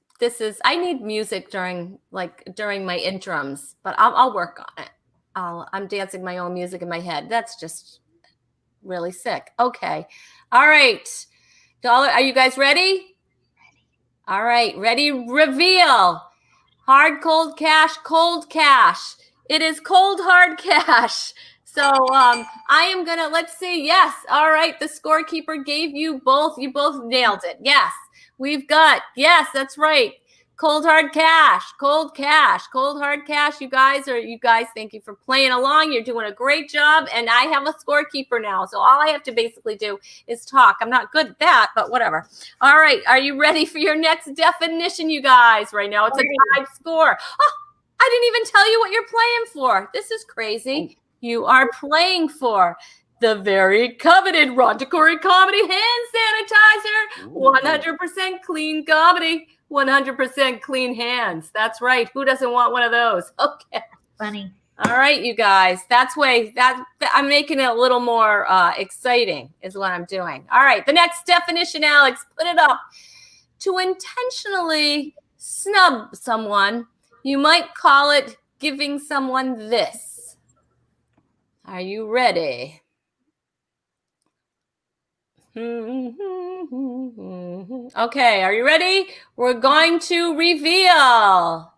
I need music during my interims, but I'll work on it. I'm dancing my own music in my head. That's just really sick. Okay. All right. Dollar, are you guys ready? All right. Ready? Reveal. Hard, cold cash, cold cash. It is cold, hard cash. So I am going to, let's see. Yes. All right. The scorekeeper gave you both. You both nailed it. Yes. We've got, yes, that's right. Cold, hard cash, cold cash, cold, hard cash. You guys, thank you for playing along. You're doing a great job. And I have a scorekeeper now. So all I have to basically do is talk. I'm not good at that, but whatever. All right. Are you ready for your next definition, you guys? Right now, it's a tied score. Oh, I didn't even tell you what you're playing for. This is crazy. You are playing for the very coveted Rhonda Corey Comedy Hand Sanitizer. 100% clean comedy. 100% clean hands. That's right. Who doesn't want one of those? Okay. Funny. All right, you guys. I'm making it a little more exciting is what I'm doing. All right. The next definition, Alex, put it up. To intentionally snub someone, you might call it giving someone this. Are you ready? Okay, are you ready? We're going to reveal.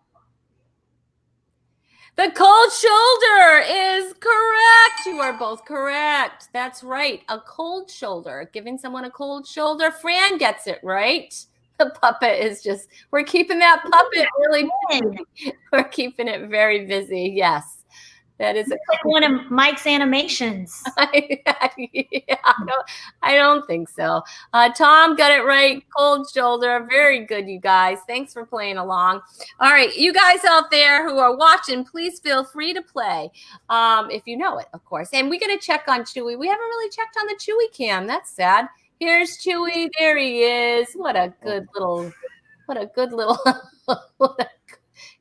The cold shoulder is correct. You are both correct. That's right. A cold shoulder. Giving someone a cold shoulder. Fran gets it right. The puppet is just, we're keeping that puppet really busy. We're keeping it very busy. Yes. That is like one of Mike's animations. Yeah, I don't think so. Tom got it right. Cold shoulder. Very good, you guys. Thanks for playing along. All right, you guys out there who are watching, please feel free to play if you know it, of course. And we're going to check on Chewy. We haven't really checked on the Chewy cam. That's sad. Here's Chewy. There he is. What a good little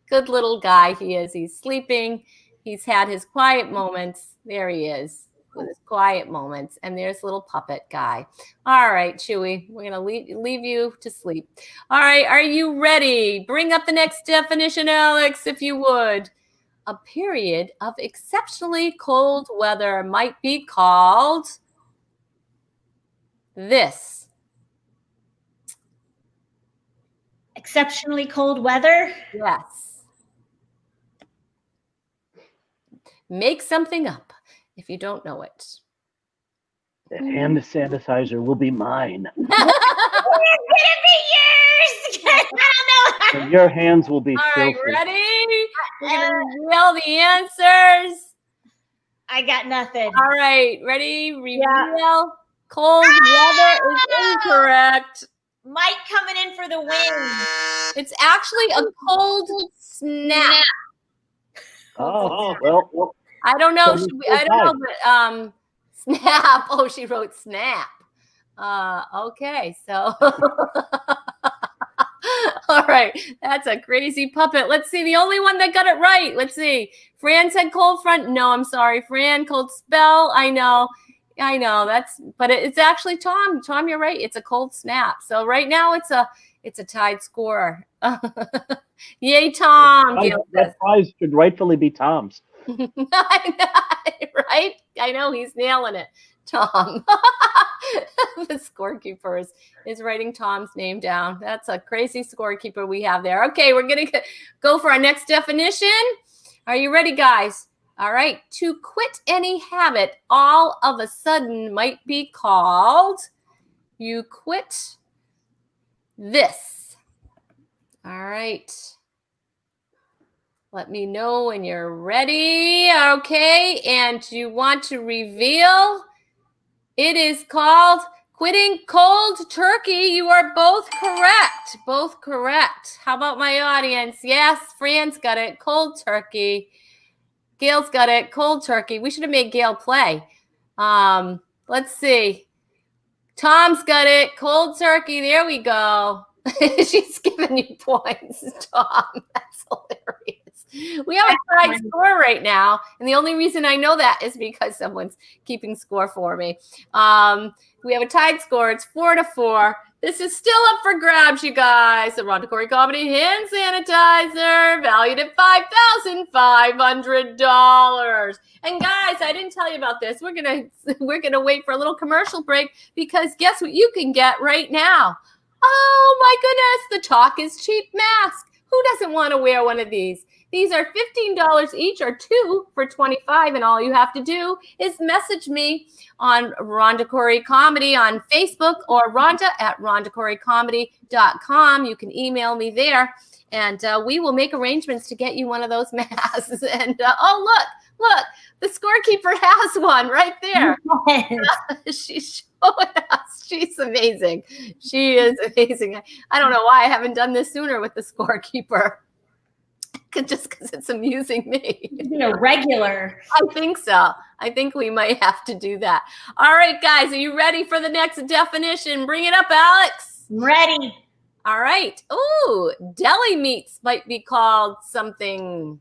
good little guy he is. He's sleeping. He's had his quiet moments. There he is with his quiet moments. And there's little puppet guy. All right, Chewy, we're going to leave you to sleep. All right, are you ready? Bring up the next definition, Alex, if you would. A period of exceptionally cold weather might be called this. Exceptionally cold weather? Yes. Make something up if you don't know it. That hand sanitizer will be mine. It's gonna be yours. I don't know. And your hands will be filthy. filthy. All right, ready? We're going to reveal the answers. I got nothing. All right, ready? Reveal. Yeah. Cold weather is incorrect. Mike coming in for the win. It's actually a cold snap. Oh, well. I don't know. I don't know, but snap. Oh, she wrote snap. Okay, so all right. That's a crazy puppet. Let's see. The only one that got it right. Let's see. Fran said cold front. No, I'm sorry. Fran, cold spell. I know. But it's actually Tom. Tom, you're right. It's a cold snap. So right now it's a tied score. Yay, Tom. That prize should rightfully be Tom's. Right? I know he's nailing it, Tom. The scorekeeper is writing Tom's name down. That's a crazy scorekeeper we have there. Okay, we're going to go for our next definition. Are you ready, guys? All right. To quit any habit all of a sudden might be called you quit this. All right. Let me know when you're ready. Okay. And you want to reveal? It is called quitting cold turkey. You are both correct. Both correct. How about my audience? Yes, Fran's got it. Cold turkey. Gail's got it. Cold turkey. We should have made Gail play. Let's see. Tom's got it. Cold turkey. There we go. She's giving you points, Tom. That's hilarious. We have a tied score right now, and the only reason I know that is because someone's keeping score for me. We have a tied score. It's 4-4. This is still up for grabs, you guys. The Rhonda Corey Comedy hand sanitizer, valued at $5,500. And guys, I didn't tell you about this. We're gonna wait for a little commercial break because guess what you can get right now? Oh my goodness, the Talk is Cheap mask. Who doesn't want to wear one of these? These are $15 each or two for $25, and all you have to do is message me on Rhonda Corey Comedy on Facebook or Rhonda at rhondacoreycomedy.com. You can email me there, and we will make arrangements to get you one of those masks. And oh, look, the scorekeeper has one right there. She's showing us. She's amazing. She is amazing. I don't know why I haven't done this sooner with the scorekeeper. Just because it's amusing me. Regular. I think so. I think we might have to do that. All right, guys, are you ready for the next definition? Bring it up, Alex. Ready. All right. Ooh, deli meats might be called something.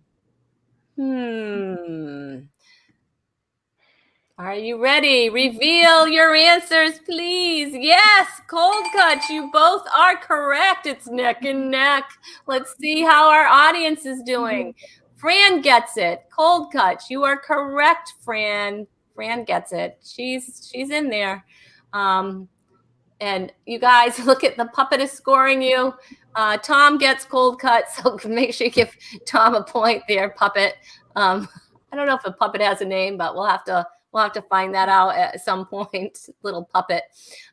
Are you ready? Reveal your answers, please. Yes, cold cuts. You both are correct. It's neck and neck. Let's see how our audience is doing. Fran gets it. Cold cuts. You are correct, Fran. Fran gets it. She's in there. And you guys, look at the puppet is scoring you. Tom gets cold cuts, so make sure you give Tom a point there, puppet. I don't know if a puppet has a name, but we'll have to find that out at some point. Little puppet.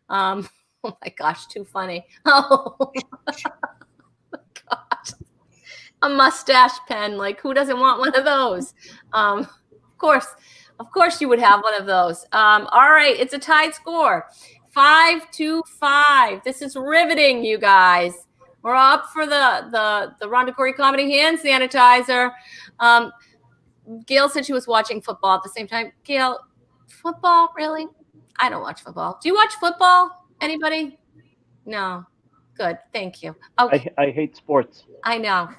Oh my gosh, too funny. Oh my gosh. A mustache pen. Like, who doesn't want one of those? Of course you would have one of those. All right, it's a tied score. 5-5. This is riveting, you guys. We're up for the Rhonda Corey Comedy hand sanitizer. Gail said she was watching football at the same time. Gail, football? Really? I don't watch football. Do you watch football? Anybody? No. Good. Thank you. Okay. I hate sports. I know.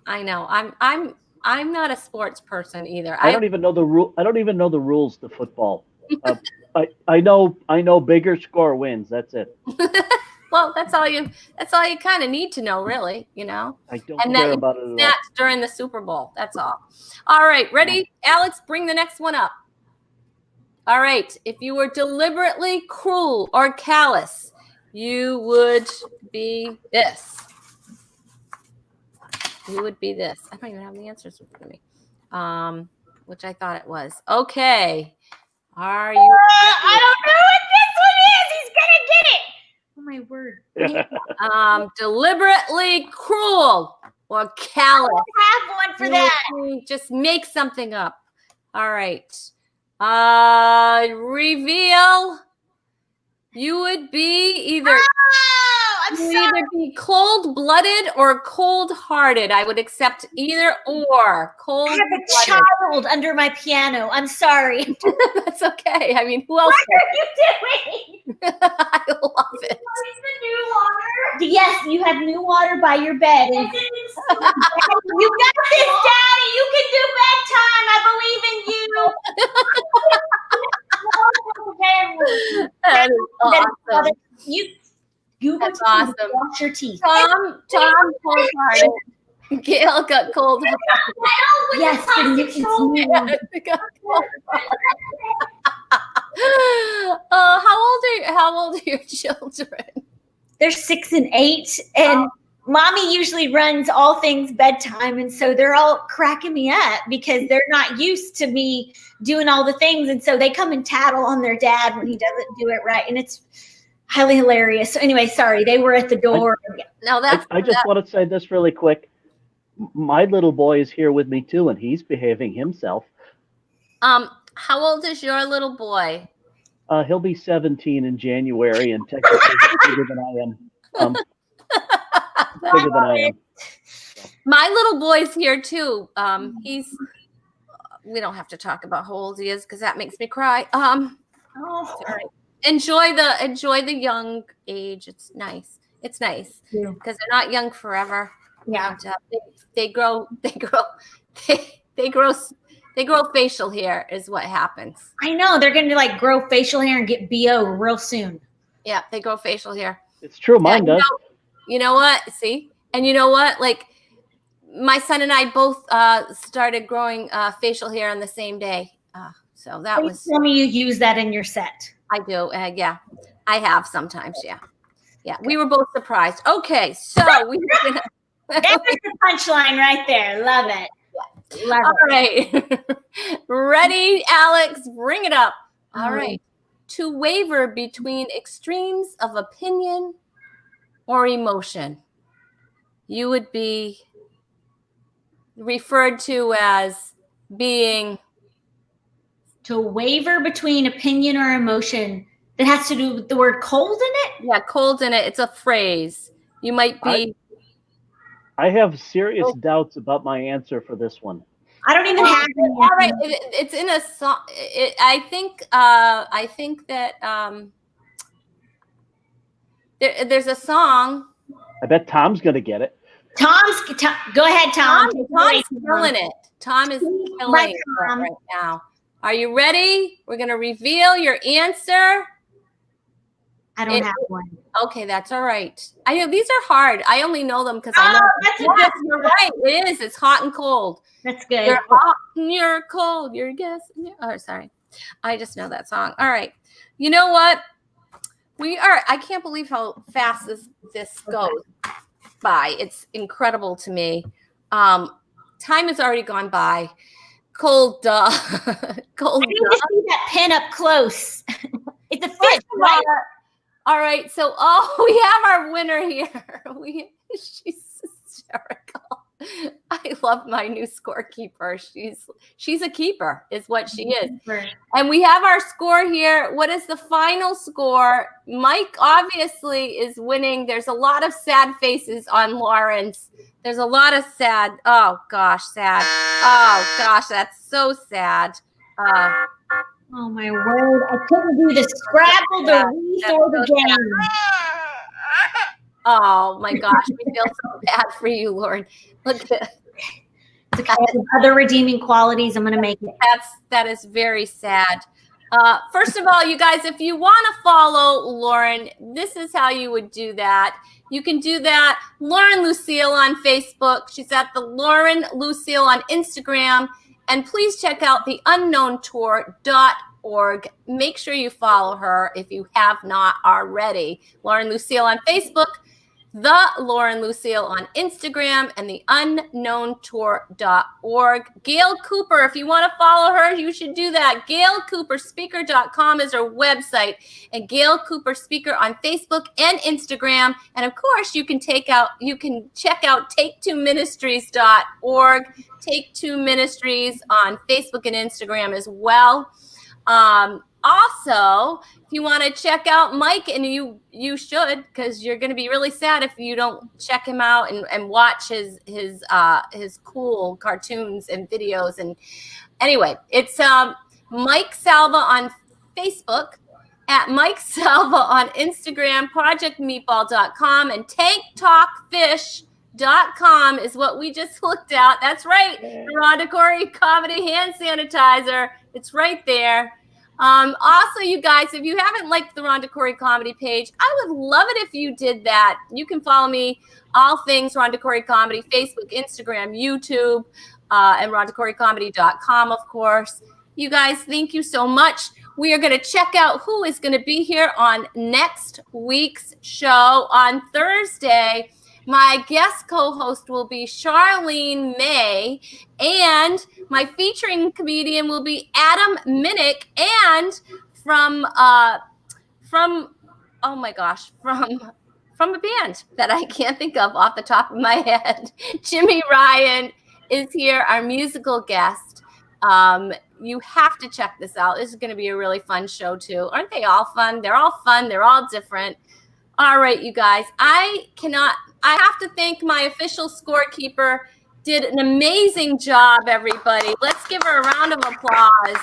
I'm not a sports person either. I don't even know the rule. I don't even know the rules to football. I know bigger score wins. That's it. Well, that's all you kind of need to know, really, you know. I don't care about it at all. That's during the Super Bowl. That's all. All right, ready? Alex, bring the next one up. All right. If you were deliberately cruel or callous, you would be this. You would be this. I don't even have the answers in front of me. Which I thought it was. Okay. Are you? I don't know what this one is. He's gonna get it. Oh my word. Deliberately cruel or callous. I don't have one for that. Just make something up. All right. Reveal. You would be either be cold-blooded or cold-hearted. I would accept either or. I have a child under my piano. I'm sorry. That's okay. I mean, who else? What are you doing? I love it. Is the new water? Yes, you have new water by your bed. And you got this, Daddy. You can do bedtime. I believe in you. That is awesome. That's awesome. Wash your teeth. Tom, cold-hearted. Gail got cold. Yes, how old are your children? They're 6 and 8, and Mommy usually runs all things bedtime, and so they're all cracking me up because they're not used to me doing all the things, and so they come and tattle on their dad when he doesn't do it right, and it's highly hilarious. So anyway, sorry, they were at the door. I just want to say this really quick. My little boy is here with me too, and he's behaving himself. How old is your little boy? He'll be 17 in January, and technically bigger than I am. Bigger than I am. My little boy's here too. We don't have to talk about how old he is because that makes me cry. Sorry. Enjoy the young age. It's nice. Because they're not young forever. Yeah. And, they grow they grow facial hair is what happens. I know they're going to like grow facial hair and get BO real soon. Yeah, they grow facial hair. It's true. Mine does. You know what? See? And you know what? Like my son and I both started growing facial hair on the same day. So that was. Tell me you use that in your set. I do. Yeah, I have sometimes. Yeah. Yeah. We were both surprised. Okay. So we're going to. That's the punchline right there. Love it. Love All it. right. Ready, Alex? Bring it up. All right. To waver between extremes of opinion or emotion, you would be referred to as being. To waver between opinion or emotion that has to do with the word cold in it? Yeah, cold in it. It's a phrase. You might be. I have serious doubts about my answer for this one. I don't even have it. All right, it's in a song. I think that there's a song. I bet Tom's gonna get it. Go ahead, Tom. Tom's killing it. Tom is killing it right now. Are you ready? We're gonna reveal your answer. I don't have one. Okay, that's all right. I know these are hard. I only know them because I know. That's yes, you're right. It is. It's hot and cold. That's good. You're hot and you're cold. You're guessing. Oh, sorry. I just know that song. All right. You know what? I can't believe how fast this goes by. It's incredible to me. Time has already gone by. Cold duh. Cold I need to see that pin up close. It's a fish, right? All right, so we have our winner here. She's hysterical. I love my new scorekeeper. She's a keeper, is what she is. And we have our score here. What is the final score? Mike obviously is winning. There's a lot of sad faces on Lauren's. There's a lot of sad. Oh gosh, sad. Oh gosh, that's so sad. Oh my word! I couldn't do the Scrabble, the wreath, or the game. Oh my gosh, we feel so bad for you, Lauren. Look at other redeeming qualities. I'm gonna make it. That is very sad. First of all, you guys, if you want to follow Lauren, this is how you would do that. You can do that. Lauren Lucille on Facebook. She's at the Lauren Lucille on Instagram. And please check out the unknowntour.org. Make sure you follow her if you have not already. Lauren Lucille on Facebook, the Lauren Lucille on Instagram, and the unknowntour.org. Gail Cooper, if you want to follow her, you should do that. GailCooperSpeaker.com is her website. And Gail Cooper Speaker on Facebook and Instagram. And of course, you can check out Take2Ministries.org. Take Two Ministries on Facebook and Instagram as well. Also, if you want to check out Mike, and you should, because you're going to be really sad if you don't check him out and watch his cool cartoons and videos. And anyway, it's Mike Salva on Facebook, at Mike Salva on Instagram, projectmeatball.com, and tanktalkfish.com is what we just looked at. That's right. The Rhonda Corey Comedy Hand Sanitizer. It's right there. Also, you guys, if you haven't liked the Rhonda Corey Comedy page, I would love it if you did that. You can follow me, all things Rhonda Corey Comedy, Facebook, Instagram, YouTube, and RhondaCoreyComedy.com, of course. You guys, thank you so much. We are going to check out who is going to be here on next week's show on Thursday. My guest co-host will be Charlene May, and my featuring comedian will be Adam Minnick, and from a band that I can't think of off the top of my head. Jimmy Ryan is here, our musical guest. You have to check this out. This is going to be a really fun show too. Aren't they all fun? They're all fun. They're all different. All right, you guys, I have to thank my official scorekeeper. Did an amazing job, everybody. Let's give her a round of applause.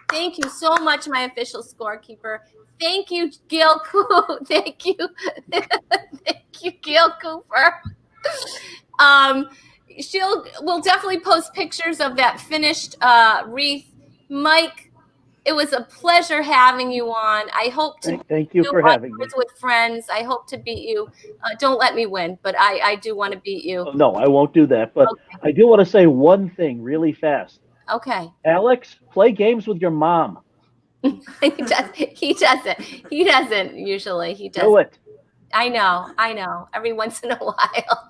Thank you so much, my official scorekeeper. Thank you, Gail Cooper. Thank you, Gail Cooper. we'll definitely post pictures of that finished wreath. Mike, it was a pleasure having you on. I hope to thank you for having me. with friends. I hope to beat you. Don't let me win, but I do want to beat you. Oh, no, I won't do that. But Okay. I do want to say one thing really fast. Okay. Alex, play games with your mom. He doesn't. He doesn't usually. He doesn't. Do it. I know. Every once in a while.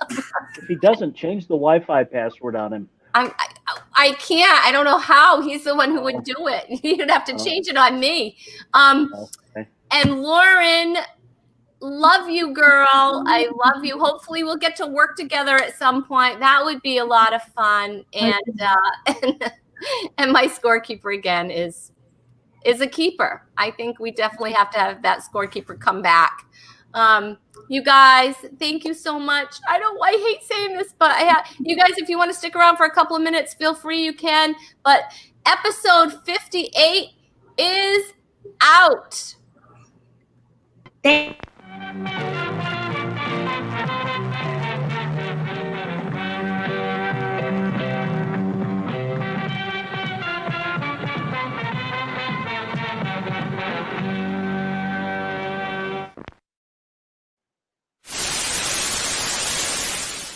If he doesn't, change the Wi-Fi password on him. I can't. I don't know how. He's the one who would do it. You'd have to change it on me. Okay. And Lauren, love you, girl. I love you. Hopefully we'll get to work together at some point. That would be a lot of fun. And and my scorekeeper again is a keeper. I think we definitely have to have that scorekeeper come back. You guys, thank you so much. I hate saying this, but you guys, if you want to stick around for a couple of minutes, feel free, you can. But episode 58 is out. Thank